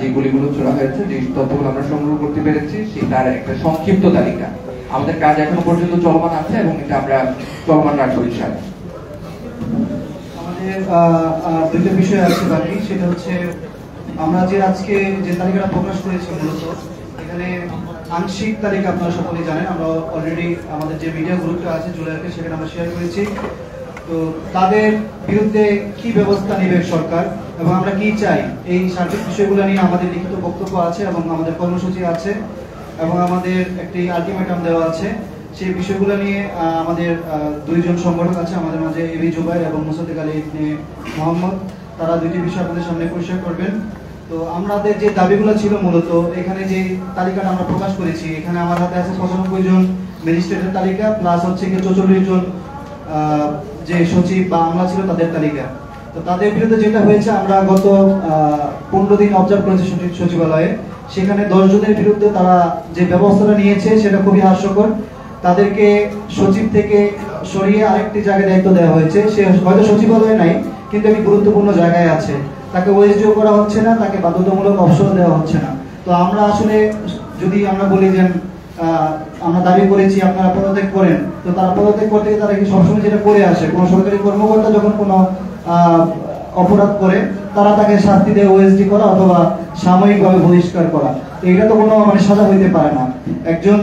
যে গুলিগুলো ছোড়া হয়েছে, যে তথ্যগুলো আমরা সংগ্রহ করতে পেরেছি তার একটা সংক্ষিপ্ত তালিকা। আমাদের কাজ এখনো পর্যন্ত চলমান আছে এবং এটা আমরা চলমান রাখবো ইনশাআল্লাহ। আমাদের দুটো বিষয় আছে বাকি, সেটা হচ্ছে আমরা যে আজকে যে তালিকাটা প্রকাশ করেছি, মূলত এখানে আংশিক তালিকা আপনারা সকলেই জানেন। আমরা অলরেডি আমাদের যে মিডিয়া গ্রুপটা আছে জুলাইকে, সেখানে আমরা শেয়ার করেছি। তো তাদের বিরুদ্ধে কি ব্যবস্থা নেবে সরকার এবং আমরা কি চাই, এই সার্বিক বিষয়গুলো নিয়ে আমাদের লিখিত বক্তব্য আছে এবং আমাদের কর্মসূচি আছে এবং আমাদের একটি আলটিমেটাম দেওয়া আছে সেই বিষয়গুলো নিয়ে আমাদের দুইজন সংগঠক আছে আমাদের মাঝে, এবি জুবাইর এবং মুসাদ্দিক আলী ইবনে মোহাম্মদ। তারা দুইটি বিষয় আপনাদের সামনে পরিষ্কার করবেন। তো আমাদের যে দাবিগুলো ছিল, মূলত এখানে যে তালিকাটা আমরা প্রকাশ করেছি, এখানে আমার হাতে আছে 95 জন ম্যাজিস্ট্রেটের তালিকা, প্লাস হচ্ছে কি 44 জন যে সচিব বা আমলা ছিল তাদের তালিকা। তো তাদের বিরুদ্ধে যেটা হয়েছে, আমরা গত 15 দিন অবজার্ভ করেছি সচিবালয়ে, সেখানে 10 জনের বিরুদ্ধে তারা যে ব্যবস্থাটা নিয়েছে সেটা খুবই হাস্যকর। তাদেরকে সচিব থেকে সরিয়ে আরেকটি জায়গায় দায়িত্ব দেওয়া হয়েছে। সে হয়তো সচিবালয়ে নাই, কিন্তু একটি গুরুত্বপূর্ণ জায়গায় আছে। তাকে ওএসডিও করা হচ্ছে না, তাকে বাধ্যতামূলক অবসর দেওয়া হচ্ছে না। তো আমরা আসলে যদি আমরা বলি যে আমরা দাবি করেছি আপনারা পদত্যাগ করেন, তো তারা পদত্যাগ করতে গিয়ে তারা কি সবসময় যেটা করে আসে, কোনো সরকারি কর্মকর্তা যখন কোনো অপরাধ করে তারা তাকে শাস্তি দিয়ে ওএসডি করা অথবা সাময়িকভাবে বহিষ্কার করা। তো এটা তো কোনো সাজা হইতে পারে না। একজন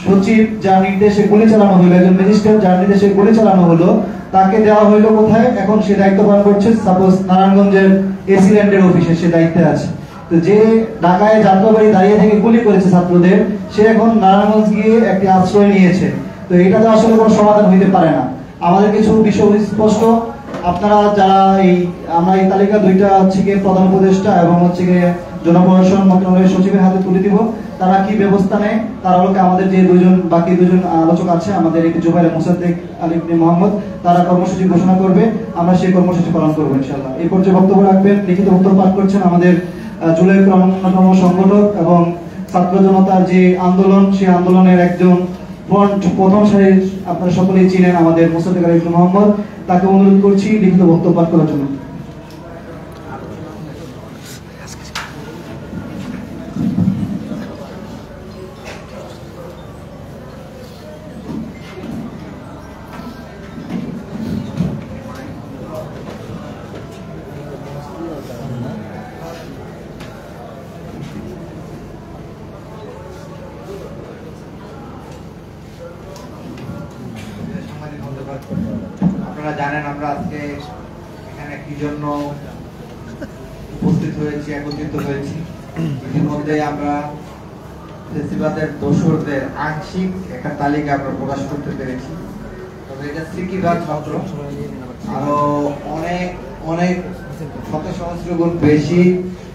সচিব যার নির্দেশে গুলি চালানো হলো, একজন ম্যাজিস্ট্রেট যার নির্দেশে গুলি চালানো হলো, তাকে দেওয়া হইলো কোথায়? এখন সে দায়িত্ব পালন করছে সাপোজ নারায়ণগঞ্জের এসি ল্যান্ডের অফিসে সে দায়িত্বে আছে। তো যে ঢাকায় যাত্রাবাড়ি দাঁড়িয়ে থেকে গুলি করেছে ছাত্রদের, সে এখন নারায়ণগঞ্জ গিয়ে একটি আশ্রয় নিয়েছে। তো এটা তো আসলে কোনো সমাধান হইতে পারে না। আমাদের কিছু বিষয় স্পষ্ট। আপনারা যারা আমরা এই তালিকা দুইটা হচ্ছে গিয়ে প্রধান উপদেষ্টা এবং হচ্ছে গিয়ে জনপ্রশাসন মন্ত্রণালয়ের সচিবের হাতে তুলে দিব। তারা কি ব্যবস্থা নেয়, তার আলোকে আমাদের যে বাকি দুজন আলোচক আছে, আমাদের এই জুবাইর মুসাদ্দিক আলী ইবনে মোহাম্মদ, তারা কর্মসূচি ঘোষণা করবে, আমরা সেই কর্মসূচি পালন করবো ইনশাআল্লাহ। এই পর্যায়ে বক্তব্য রাখবেন, লিখিত বক্তব্য পাঠ করছেন আমাদের জুলাই অন্যতম সংগঠক এবং ছাত্র জনতার যে আন্দোলন, সেই আন্দোলনের একজন প্রথম সারির আপনারা সকলেই চিনেন আমাদের মুসাদ্দিক আলী ইবনে মোহাম্মদ। তাকে অনুরোধ করছি লিখিত বক্তব্য পাঠ করার জন্য। আপনারা জানেন আমরা আজকে এখানে কি জন্য উপস্থিত হয়েছি, একত্রিত হয়েছি। ইতিমধ্যে আমরা ফেসিবাদের দোসরদের আংশিক একটা তালিকা আমরা প্রকাশ করতে পেরেছি। তবে এটা সিকিভাগ মাত্র, আরো অনেক অনেক শত সহস্র গুণ বেশি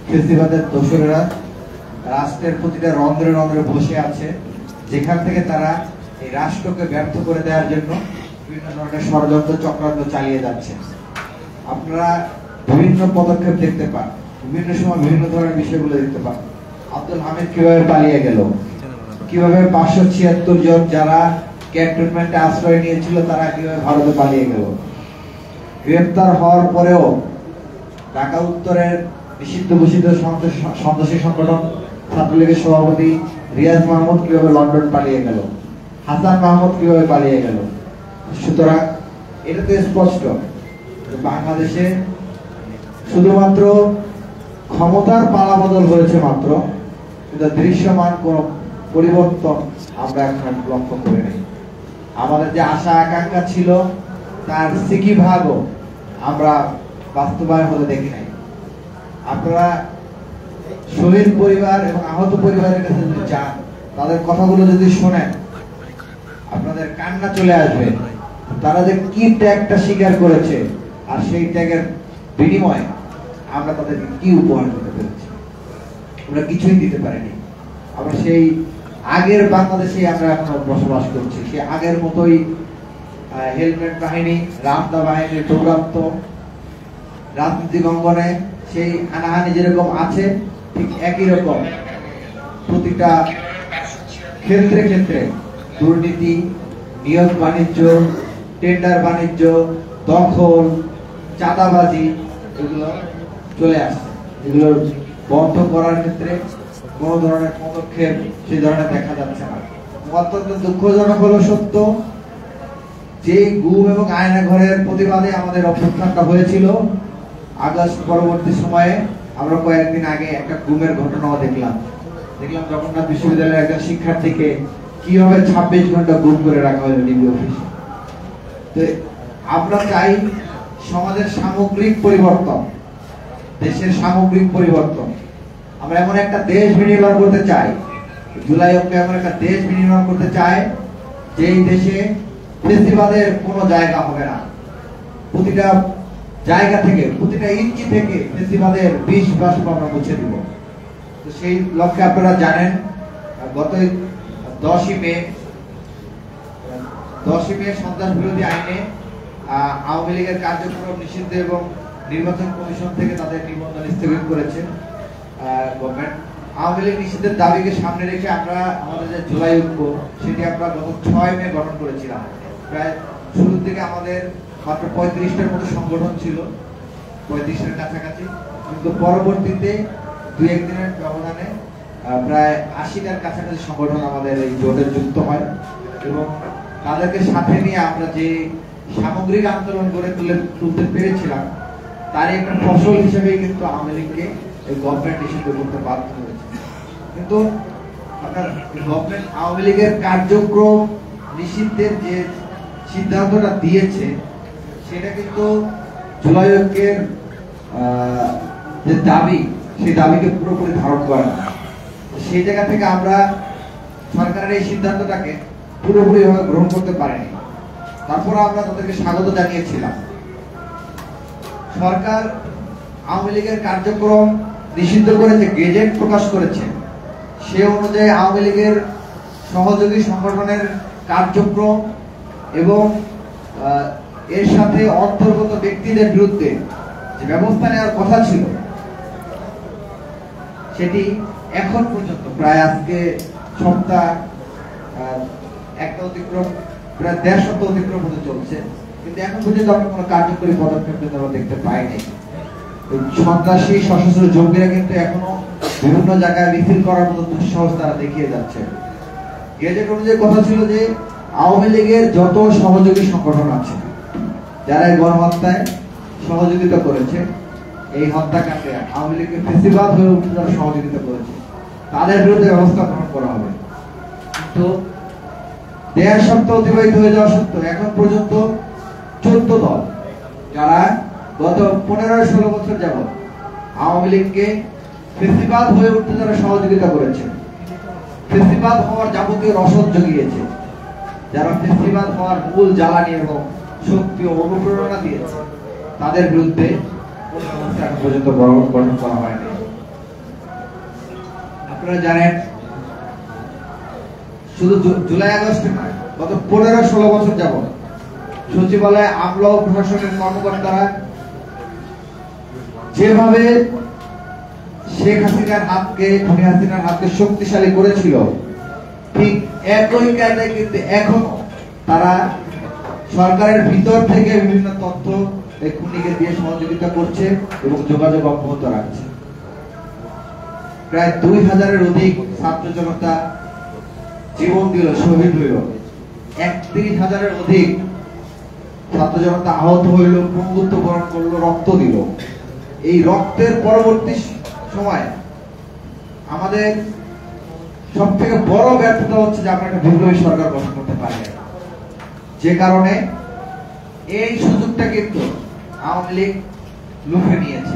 ফেসিবাদের দোসরেরা রাষ্ট্রের প্রতিটা রন্ধ্রে রন্ধ্রে বসে আছে, যেখান থেকে তারা এই রাষ্ট্রকে ব্যর্থ করে দেওয়ার জন্য বিভিন্ন ধরনের ষড়যন্ত্র চক্রান্ত চালিয়ে যাচ্ছে। আপনারা বিভিন্ন পদক্ষেপ দেখতে পান, বিভিন্ন সময় বিভিন্ন ধরনের বিষয়গুলো দেখতে পান। আব্দুল হামিদ কিভাবে পালিয়ে গেল, কিভাবে 576 জন যারা ক্যান্টনমেন্টে আশ্রয় নিয়েছিল তারা কিভাবে ভারতে পালিয়ে গেল। গ্রেফতার হওয়ার পরেও ঢাকা উত্তরের নিষিদ্ধ ঘোষিত সন্ত্রাসী সংগঠন ছাত্রলীগের সভাপতি রিয়াজ মাহমুদ কিভাবে লন্ডন পালিয়ে গেল, হাসান মাহমুদ কিভাবে পালিয়ে গেল। সুতরাং এটাতে স্পষ্ট বাংলাদেশে শুধুমাত্র ক্ষমতার পালাবদল হয়েছে মাত্র, কিন্তু দৃশ্যমান কোন পরিবর্তন আমরা এখন লক্ষ্য করি নাই। আমাদের যে আশা আকাঙ্ক্ষা ছিল তার সিকিভাগও আমরা বাস্তবায়ন হতে দেখি নাই। আপনারা শহীদ পরিবার এবং আহত পরিবারের কাছে যদি যান, তাদের কথাগুলো যদি শোনেন, আপনাদের কান্না চলে আসবে। তারা যে কি ত্যাগটা স্বীকার করেছে, আর সেই ত্যাগের বিনিময়ে আমরা তাদেরকে কি উপহার দিতে পেরেছি? আমরা কিছুই দিতে পারিনি। আমরা সেই আগের বাংলাদেশে আমরা এখন বসবাস করছি, সেই আগের মতোই হেলমেট বাহিনী, রামদা বাহিনীর দৌরাত্ম, রাজনৈতিক অঙ্গনে সেই হানাহানি যেরকম আছে, ঠিক একই রকম প্রতিটা ক্ষেত্রে ক্ষেত্রে দুর্নীতি, নিয়োগ বাণিজ্য, টেন্ডার বাণিজ্য, দখল, চাঁদাবাজি এগুলো চলে আসছে। এগুলো বন্ধ করার ক্ষেত্রে কোন ধরনের পদক্ষেপ সেই ধরনের দেখা যাচ্ছে না। অত্যন্ত দুঃখজনক হলো সত্য, যে গুম এবং আয়না ঘরের প্রতিবাদে আমাদের অভ্যুত্থানটা হয়েছিল, আগস্ট পরবর্তী সময়ে আমরা কয়েকদিন আগে একটা গুমের ঘটনাও দেখলাম জগন্নাথ বিশ্ববিদ্যালয়ের একজন শিক্ষার্থীকে কিভাবে 26 ঘন্টা গুম করে রাখা হয়েছে ডিবি অফিসে। তো আমরা চাই সমাজের সামগ্রিক পরিবর্তন, দেশের সামগ্রিক পরিবর্তন। আমরা এমন একটা দেশ বিনির্মাণ করতে চাই, জুলাই অঙ্কে এমন একটা দেশ বিনির্মাণ করতে চাই যে এই দেশে ফেসিবাদের কোনো জায়গা হবে না। প্রতিটা জায়গা থেকে, প্রতিটা ইঞ্চি থেকে ফেসিবাদের বিষ বাষ্প আমরা মুছে দিব। তো সেই লক্ষ্যে আপনারা জানেন গত 10ই মে সন্ত্রাস বিরোধী আইনে আওয়ামী লীগের কার্যক্রম নিষিদ্ধ এবং নির্বাচন কমিশন থেকে তাদের নিবন্ধন স্থগিত করেছে গভর্নমেন্ট। আওয়ামী লীগ নিষিদ্ধের দাবিকে সামনে রেখে আমরা আমাদের যে জুলাই ঐক্য, সেটি আমরা গত 6 মে গঠন করেছিলাম। প্রায় শুরুর দিকে আমাদের মাত্র 35টার মতো সংগঠন ছিল, 35টার কাছাকাছি, কিন্তু পরবর্তীতে 2-1 দিনের ব্যবধানে প্রায় 80টার কাছাকাছি সংগঠন আমাদের এই জোটে যুক্ত হয় এবং তাদেরকে সাথে নিয়ে আমরা যে সামগ্রিক আন্দোলন গড়ে তুলতে পেরেছিলাম, তারই একটা ফসল হিসেবে কিন্তু আওয়ামী লীগকে এই গভর্নমেন্ট নিষিদ্ধ করতে বাধ্য হয়েছে। কিন্তু আপনার গভর্নমেন্ট আওয়ামী লীগের কার্যক্রম নিষিদ্ধের যে সিদ্ধান্তটা দিয়েছে, সেটা কিন্তু জুলাই ঐক্যের যে দাবি, সেই দাবিকে পুরোপুরি ধারণ করে না। সেই জায়গা থেকে আমরা সরকারের এই সিদ্ধান্তটাকে পুরোপুরি ভাবে গ্রহণ করতে পারিনি। তারপর আমরা তাদেরকে স্বাগত জানিয়েছিলাম। সরকার আওয়ামী লীগের কার্যক্রম নিষিদ্ধ করে যে গেজেট প্রকাশ করেছে, সে অনুযায়ী আওয়ামী লীগের সহযোগী সংগঠনের কার্যক্রম এবং এর সাথে অন্তর্গত ব্যক্তিদের বিরুদ্ধে যে ব্যবস্থা নেওয়ার কথা ছিল, সেটি এখন পর্যন্ত প্রায় আজকে সপ্তাহ একটা অতিক্রম, প্রায় 1.5 সপ্তাহ অতিক্রম হতে চলছে, কিন্তু এখন পর্যন্ত আমরা কোনো কার্যকরী পদক্ষেপ কিন্তু আমরা দেখতে পাইনি। সন্ত্রাসী সশস্ত্র জঙ্গিরা কিন্তু এখনো বিভিন্ন জায়গায় মিছিল করার মতো দুঃসাহস তারা দেখিয়ে যাচ্ছে। গেজেট অনুযায়ী কথা ছিল যে আওয়ামী লীগের যত সহযোগী সংগঠন আছে, যারা এই গণহত্যায় সহযোগিতা করেছে, এই হত্যাকাণ্ডে আওয়ামী লীগের ফেসিবাদ হয়ে উঠতে যারা সহযোগিতা করেছে, তাদের বিরুদ্ধে ব্যবস্থা গ্রহণ করা হবে। কিন্তু 1.5 সপ্তাহ অতিবাহিত হয়ে যাওয়া সত্ত্বেও এখন পর্যন্ত 14 দল, যারা গত 15-16 বছর যাবৎ আওয়ামী লীগকে ফেসিবাদ হয়ে উঠতে যারা সহযোগিতা করেছে, ফেসিবাদ হওয়ার যাবতীয় রসদ জুগিয়েছে, যারা ফেসিবাদ হওয়ার মূল জ্বালানি এবং শক্তি ও অনুপ্রেরণা দিয়েছে, তাদের বিরুদ্ধে কোনো ব্যবস্থা এখন পর্যন্ত গ্রহণ করা হয়নি। আপনারা জানেন, শুধু জুলাই আগস্টে নয়, গত 15-16 বছর যাবৎ সচিবালয়ে আমলা ও প্রশাসনের কর্মকর্তারা যেভাবে শেখ হাসিনার হাতকে শক্তিশালী করেছিল, ঠিক একই কায়দায় কিন্তু এখনো তারা সরকারের ভিতর থেকে বিভিন্ন তথ্য এই খুনিকে দিয়ে সহযোগিতা করছে এবং যোগাযোগ অব্যাহত রাখছে। প্রায় 2000-এর অধিক ছাত্র জনতা জীবন দিল, শহীদ হইল, 31,000-এর অধিক ছাত্র জনতা আহত হইল, বন্ধুত্ব বরণ করলো, রক্ত দিল। এই রক্তের পরবর্তী সময় আমাদের সব থেকে বড় ব্যর্থতা হচ্ছে যে আমরা একটা বিপ্লবী সরকার গঠন করতে পারি, যে কারণে এই সুযোগটা কিন্তু আওয়ামী লীগ লুফে নিয়েছে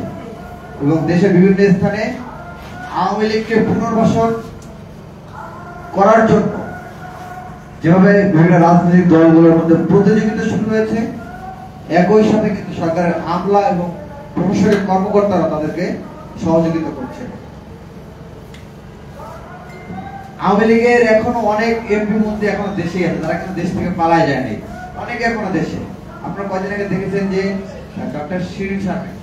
এবং দেশের বিভিন্ন স্থানে আওয়ামী লীগকে পুনর্বাসন করার জন্য যেভাবে বিভিন্ন রাজনৈতিক দলগুলোর মধ্যে প্রতিযোগিতা শুরু হয়েছে, একই সাথে কিন্তু সরকারের আমলা এবং প্রশাসনিক কর্মকর্তারা তাদেরকে সহযোগিতা করছে। আওয়ামী লীগের এখনো অনেক এমপি মন্ত্রী এখনো দেশেই আছে, তারা কিন্তু দেশ থেকে পালায় যায়নি, অনেকে এখনো দেশে। আপনারা কয়েকদিন আগে দেখেছেন যে ডক্টর শিরিন শারমিন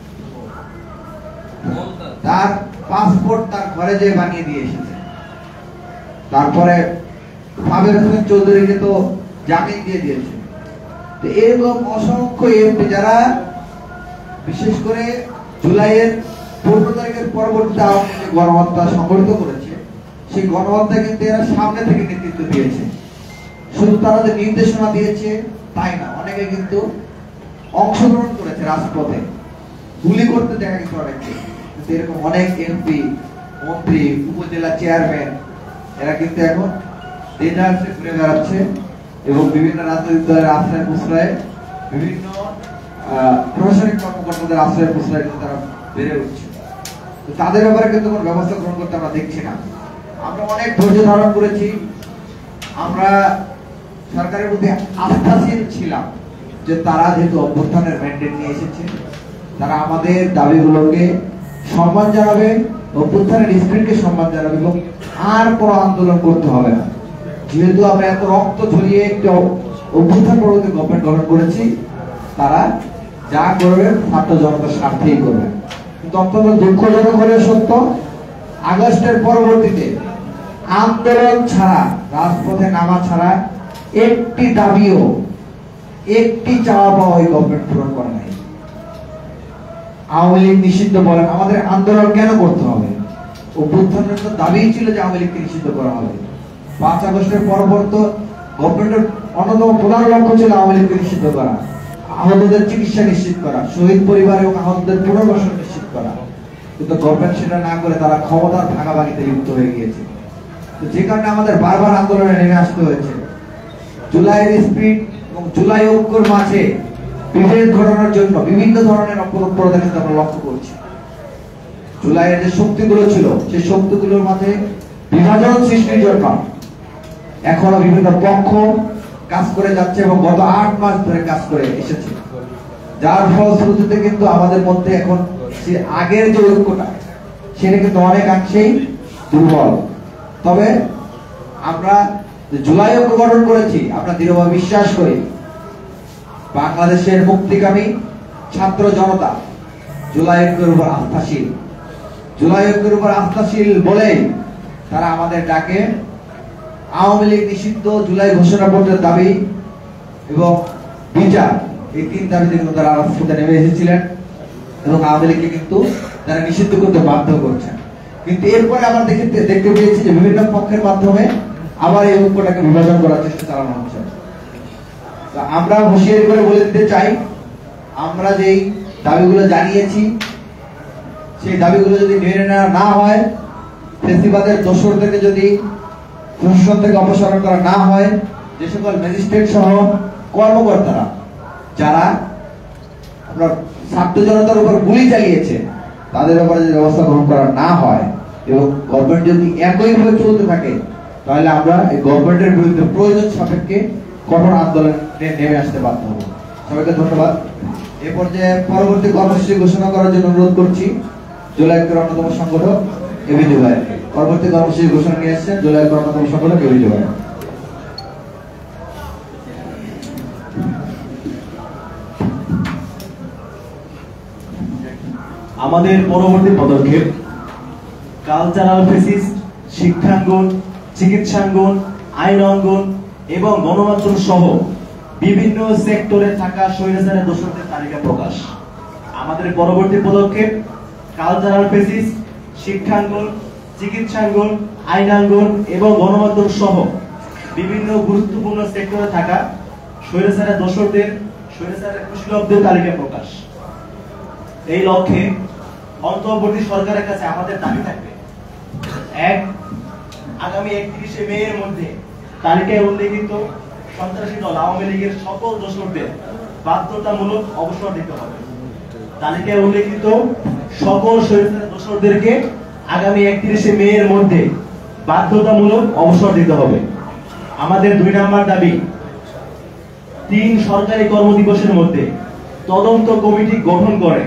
তার পাসপোর্ট তার ঘরে যেয়ে বানিয়ে দিয়ে এসেছে। তারপরে সাবের হোসেন চৌধুরীকে তো জামিন দিয়ে দিয়েছে। তো এরকম অসংখ্য এমপি যারা বিশেষ করে জুলাইয়ের 15 তারিখের পরবর্তীতে আওয়ামী লীগ গণহত্যা সংগঠিত করেছে, সেই গণহত্যা কিন্তু এরা সামনে থেকে নেতৃত্ব দিয়েছে। শুধু তারা যে নির্দেশনা দিয়েছে তাই না, অনেকে কিন্তু অংশগ্রহণ করেছে রাজপথে, গুলি করতে দেখা গেছে অনেককে। কিন্তু এরকম অনেক এমপি, মন্ত্রী, উপজেলা চেয়ারম্যান এরা কিন্তু এখন দেশে ঘুরে বেড়াচ্ছে এবং বিভিন্ন রাজনৈতিক দলের আশ্রয় প্রশ্রয়ে, বিভিন্ন প্রশাসনিক কর্মকর্তাদের আশ্রয় প্রশ্রয়ে কিন্তু তারা বেড়ে উঠছে। তো তাদের ব্যাপারে কিন্তু কোনো ব্যবস্থা গ্রহণ করতে আমরা দেখছি না। আমরা অনেক ধৈর্য ধারণ করেছি, আমরা সরকারের প্রতি আস্থাশীল ছিলাম যে তারা যেহেতু অভ্যুত্থানের ম্যান্ডেট নিয়ে এসেছে, তারা আমাদের দাবিগুলোকে সম্মান জানাবে, অভ্যুত্থানের স্পিরিটকে সম্মান জানাবে এবং আর কোনো আন্দোলন করতে হবে না। যেহেতু আমরা এত রক্ত ঝরিয়ে একটা অভ্যুত্থান পরবর্তী গভর্নমেন্ট গঠন করেছি, তারা যা করবে ছাত্র জনতার স্বার্থেই করবে। কিন্তু অত্যন্ত দুঃখজনক হলে সত্য, আগস্টের পরবর্তীতে আন্দোলন ছাড়া, রাজপথে নামা ছাড়া একটি দাবিও, একটি চাওয়া পাওয়া ওই গভর্নমেন্ট পূরণ করে নাই। আওয়ামী লীগ নিষিদ্ধ বলেন, আমাদের আন্দোলন কেন করতে হবে? অভ্যুত্থানের তো দাবি ছিল যে আওয়ামী লীগকে নিষিদ্ধ করা হবে। 5 আগস্টের পরবর্তী গভর্নমেন্টের অন্যতম প্রধান লক্ষ্য ছিল আওয়ামী লীগকে নিষিদ্ধ করা, আহতদের চিকিৎসা নিশ্চিত করা, শহীদ পরিবার এবং আহতদের পুনর্বাসন নিশ্চিত করা। কিন্তু গভর্নমেন্ট সেটা না করে তারা ক্ষমতার ভাগাভাগিতে লিপ্ত হয়ে গিয়েছে। তো যে কারণে আমাদের বারবার আন্দোলনে নেমে আসতে হয়েছে। জুলাইয়ের স্পিড এবং জুলাই ঐক্যের মাঝে বিভেদ ঘটানোর জন্য বিভিন্ন ধরনের অপপ্রচার কিন্তু আমরা লক্ষ্য করছি। জুলাইয়ের যে শক্তিগুলো ছিল, সেই শক্তিগুলোর মাঝে বিভাজন সৃষ্টির জন্য এখনো বিভিন্ন পক্ষ কাজ করে যাচ্ছে এবং গত 8 মাস ধরে কাজ করে এসেছে, যার ফলশ্রুতিতে কিন্তু আমাদের মধ্যে এখন সে আগের যে ঐক্যটা, সেটা কিন্তু অনেকাংশেই দুর্বল। তবে আমরা জুলাই ঐক্য গঠন করেছি, আমরা দৃঢ়ভাবে বিশ্বাস করি বাংলাদেশের মুক্তিকামী ছাত্র জনতা জুলাই ঐক্যের উপর আস্থাশীল। জুলাই ঐক্যের উপর আস্থাশীল বলেই তারা আমাদের ডাকে আওয়ামী লীগ নিষিদ্ধ, জুলাই ঘোষণাপত্রের দাবি এবং বিচার, এই 3 দাবিতে কিন্তু তারা রাজপথে নেমে এসেছিলেন এবং আওয়ামী লীগকে কিন্তু তারা নিষিদ্ধ করতে বাধ্য করছেন। কিন্তু এরপরে আমরা দেখতে পেয়েছি যে বিভিন্ন পক্ষের মাধ্যমে আবার এই ঐক্যটাকে বিভাজন করার চেষ্টা চালানো হচ্ছে। আমরা হুঁশিয়ারি করে বলে দিতে চাই, আমরা যেই দাবিগুলো জানিয়েছি সেই দাবিগুলো যদি মেনে নেওয়া না হয়, ফেসিবাদের দোসরদেরকে যদি প্রশাসন থেকে অপসারণ করা না হয়, যে সকল ম্যাজিস্ট্রেট সহ কর্মকর্তারা যারা আপনার ছাত্র জনতার উপর গুলি চালিয়েছে, তাদের ব্যাপারে যদি ব্যবস্থা গ্রহণ করা না হয় এবং গভর্নমেন্ট যদি একইভাবে চলতে থাকে, তাহলে আমরা এই গভর্নমেন্টের বিরুদ্ধে প্রয়োজন সাপেক্ষে কঠোর আন্দোলনে নেমে আসতে বাধ্য হব। সবাইকে ধন্যবাদ। এ পর্যায়ে পরবর্তী কর্মসূচি ঘোষণা করার জন্য অনুরোধ করছি জুলাই ঐক্যের অন্যতম সংগঠক এবিডি ভাই। পরবর্তী কর্মসূচি ঘোষণা নিয়ে আসছেন জুলাই ঐক্যের অন্যতম সংগঠক এবিডি ভাই। আমাদের পরবর্তী পদক্ষেপ কালচারাল ফেসিস্ট, শিক্ষাঙ্গন, চিকিৎসাঙ্গন, আইন অঙ্গন এবং গণমাধ্যম সহ বিভিন্ন সেক্টরে থাকা স্বৈরাচারের দোষরদের তালিকা প্রকাশ। আমাদের পরবর্তী পদক্ষেপ কালচারাল ফেসিস্ট, শিক্ষাঙ্গন, চিকিৎসাঙ্গন, আইনাঙ্গন এবং গণমাধ্যম সহ বিভিন্ন গুরুত্বপূর্ণ সেক্টরে থাকা স্বৈরাচারের দোষরদের, স্বৈরাচারের কুশলীদের তালিকা প্রকাশ। এই লক্ষ্যে অন্তর্বর্তী সরকারের কাছে আমাদের দাবি থাকবে, 1, আগামী 31শে মে এর মধ্যে তালিকায় উল্লেখিত সন্ত্রাসী দল আওয়ামী লীগের সকল দোষরদের বাধ্যতামূলক অবসর দিতে হবে। তালিকায় উল্লেখিত সকল স্বৈরাচারের দোষরদেরকে আগামী 31শে মে এর মধ্যে বাধ্যতামূলক অবসর দিতে হবে। আমাদের 2 নম্বর দাবি, 3 সরকারি কর্মদিবসের মধ্যে তদন্ত কমিটি গঠন করে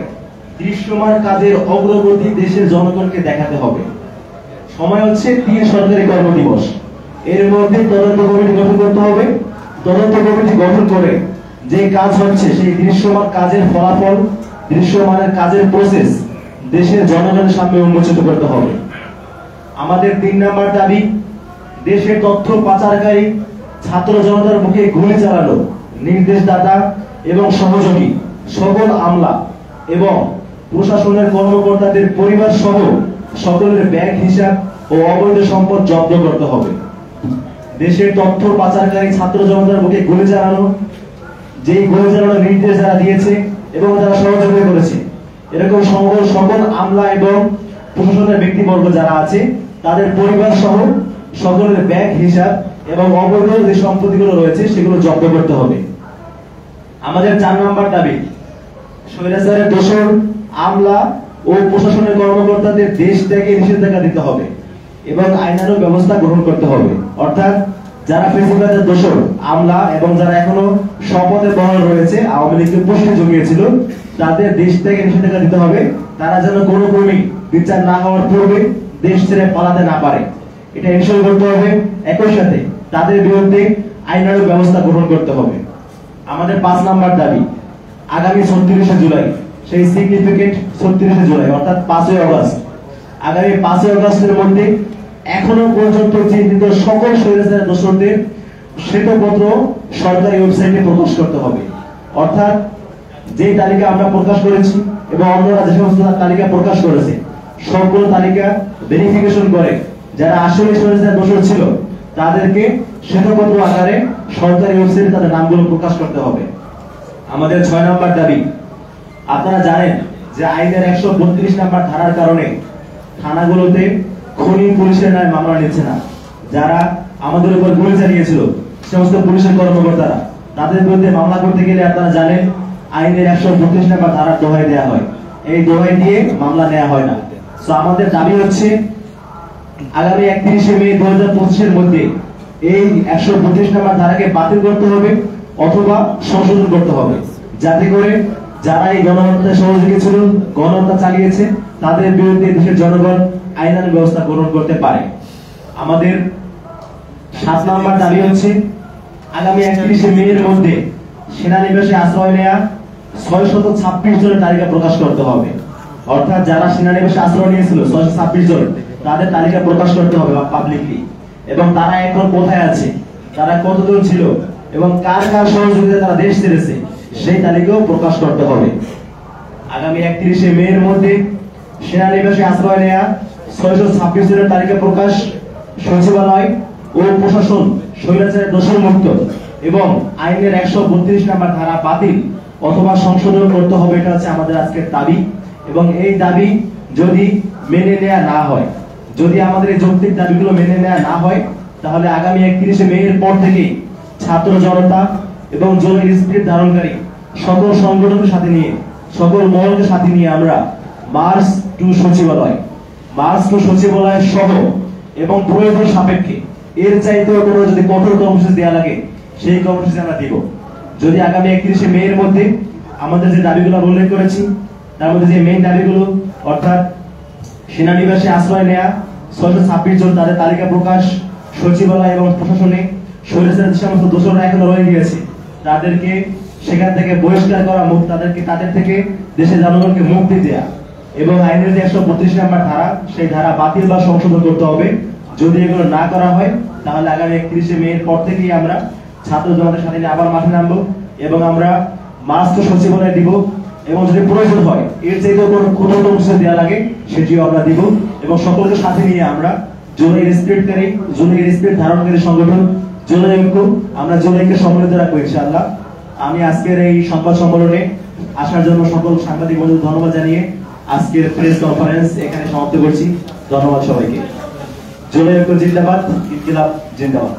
দৃশ্যমান কাজের অগ্রগতি দেশের জনগণকে দেখাতে হবে। সময় হচ্ছে 3 সরকারি কর্মদিবস, এর মধ্যে তদন্ত কমিটি গঠন করতে হবে। তদন্ত কমিটি গঠন করে যে কাজ হচ্ছে সেই দৃশ্যমান কাজের ফলাফল, দৃশ্যমানের কাজের প্রসেস দেশের জনগণের সামনে উন্মোচিত করতে হবে। আমাদের 3 নম্বর দাবি, দেশের তথ্য পাচারকারী ছাত্র জনতার বুকে গুলি চালানো নির্দেশদাতা এবং সহযোগী সকল আমলা এবং প্রশাসনের কর্মকর্তাদের পরিবার সহ সকলের ব্যাংক হিসাব ও অবৈধ সম্পদ জব্দ করতে হবে। দেশের তথ্য পাচারকারী ছাত্র জনতার বুকে গুলি চালানো, যেই গুলি চালানোর নির্দেশ যারা দিয়েছে এবং যারা সহযোগিতা করেছে, এরকম সকল আমলা এবং প্রশাসনের ব্যক্তিবর্গ যারা আছে তাদের পরিবার সহ সকলের ব্যাংক হিসাব এবং অবৈধ যে সম্পত্তিগুলো রয়েছে সেগুলো জব্দ করতে হবে। আমাদের 4 নম্বর দাবি, স্বৈরাচারের দোষর আমলা ও প্রশাসনের কর্মকর্তাদের দেশ থেকে নিষেধাজ্ঞা দিতে হবে এবং আইনানুগ ব্যবস্থা গ্রহণ করতে হবে। অর্থাৎ যারা ফেসিবাদের দোষর আমলা এবং যারা এখনো শপথে বহাল রয়েছে আওয়ামী লীগকে পুষ্টি জুগিয়েছিল তাদের দেশ থেকে নিষেধাজ্ঞা দিতে হবে, তারা যেন কোনো ক্রমেই বিচার না হওয়ার পূর্বে দেশ ছেড়ে পালাতে না পারে, এটা এনশিওর করতে হবে। একই সাথে তাদের বিরুদ্ধে আইনানুগ ব্যবস্থা গ্রহণ করতে হবে। আমাদের 5 নম্বর দাবি, আগামী 36শে জুলাই, সেই সিগনিফিকেন্ট 36শে জুলাই অর্থাৎ 5ই আগস্ট, আগামী 5ই আগস্টের মধ্যে এখনো পর্যন্ত চিহ্নিত সকল স্বৈরাচার দোষরদের শ্বেতপত্র সরকারি ওয়েবসাইটে প্রকাশ করতে হবে। অর্থাৎ যে তালিকা আমরা প্রকাশ করেছি এবং অন্যরা যে সমস্ত তালিকা প্রকাশ করেছে সবগুলো তালিকা ভেরিফিকেশন করে যারা আসলে স্বৈরাচার দোষর ছিল তাদেরকে শ্বেতপত্র আকারে সরকারি ওয়েবসাইটে তাদের নামগুলো প্রকাশ করতে হবে। আমাদের 6 নম্বর দাবি, আপনারা জানেন যে আইনের 132 নম্বর ধারার কারণে থানাগুলোতে খনি পুলিশের নামে মামলা নিচ্ছে না। যারা আমাদের উপর গুলি চালিয়েছিল সমস্ত পুলিশের কর্মকর্তারা, তাদের বিরুদ্ধে মামলা করতে গেলে আপনারা জানেন আইনের 132 নম্বর ধারার দোহাই দেওয়া হয়, এই দোহাই দিয়ে মামলা নেওয়া হয় না। তো আমাদের দাবি হচ্ছে আগামী 31শে মে 2025 এর মধ্যে এই 132 নম্বর ধারাকে বাতিল করতে হবে অথবা সংশোধন করতে হবে, যাতে করে যারা এই গণহত্যায় সহযোগী ছিল, গণহত্যা চালিয়েছে, তাদের বিরুদ্ধে দেশের জনগণ আইনানুগ ব্যবস্থা গ্রহণ করতে পারে। আমাদের 7 নম্বর দাবি হচ্ছে আগামী 31শে মে এর মধ্যে সেনানিবাসে আশ্রয় নেয়া 626 জনের তালিকা প্রকাশ করতে হবে। অর্থাৎ যারা সেনানিবাসে আশ্রয় নিয়েছিল 626 জন, তাদের তালিকা প্রকাশ করতে হবে পাবলিকলি, এবং তারা এখন কোথায় আছে, তারা কতজন ছিল এবং কার কার সহযোগিতায় তারা দেশ ছেড়েছে সেই তালিকাও প্রকাশ করতে হবে। আগামী 31শে মে এর মধ্যে সেনানিবাসে আশ্রয় নেয়া 626 জনের তালিকা প্রকাশ, সচিবালয় ও প্রশাসন স্বৈরাচারের দোষর মুক্ত এবং আইনের 132 নম্বর ধারা বাতিল অথবা সংশোধন করতে হবে, এটা হচ্ছে আমাদের আজকের দাবি। এবং এই দাবি যদি মেনে নেওয়া না হয়, যদি আমাদের এই যৌক্তিক দাবিগুলো মেনে নেওয়া না হয়, তাহলে আগামী 31শে মে এর পর থেকে ছাত্র জনতা এবং জুলাই স্পিরিট ধারণকারী সকল সংগঠনকে সাথে নিয়ে, সকল মহলকে সাথে নিয়ে আমরা মার্চ টু সচিবালয় সহ এবং প্রয়োজন সাপেক্ষে এর চাইতেও কোনো যদি কঠোর কর্মসূচি দেওয়া লাগে সেই কর্মসূচি আমরা দিব। যদি আগামী 31শে মে এর মধ্যে আমাদের যে দাবিগুলো উল্লেখ করেছি তার মধ্যে যে মেইন দাবিগুলো, অর্থাৎ সেনানিবাসে আশ্রয় নেয়া 626 জন, তাদের তালিকা প্রকাশ, সচিবালয় এবং প্রশাসনে স্বৈরাচারের যে সমস্ত দোষররা এখনো রয়ে গিয়েছে তাদেরকে সেখান থেকে বহিষ্কার করা, তাদের থেকে দেশের জনগণকে মুক্তি দেয়া এবং আইনের যে 132 নম্বর ধারা সেই ধারা বাতিল বা সংশোধন করতে হবে। যদি এগুলো না করা হয় তাহলে আগামী 31শে মে এর পর থেকেই আমরা ছাত্র জনতার সাথে আবার মাঠে নামবো এবং আমরা মার্চ টু সচিবালয় দিব এবং যদি প্রয়োজন হয় এর চাইতেও কোনো কঠোর কর্মসূচি দেওয়া লাগে সেটিও আমরা দিব এবং সকলকে সাথে নিয়ে আমরা জুলাই স্পিরিট ধারণকারী সংগঠন জুলাই ঐক্য, আমরা জুলাইকে সম্মিলিত রাখবো ইনশাআল্লাহ। আমি আজকের এই সংবাদ সম্মেলনে আসার জন্য সকল সাংবাদিক বন্ধুদের ধন্যবাদ জানিয়ে আজকের প্রেস কনফারেন্স এখানে সমাপ্ত করছি। ধন্যবাদ সবাইকে। জুলাই ঐক্য জিন্দাবাদ, ইনকিলাব জিন্দাবাদ।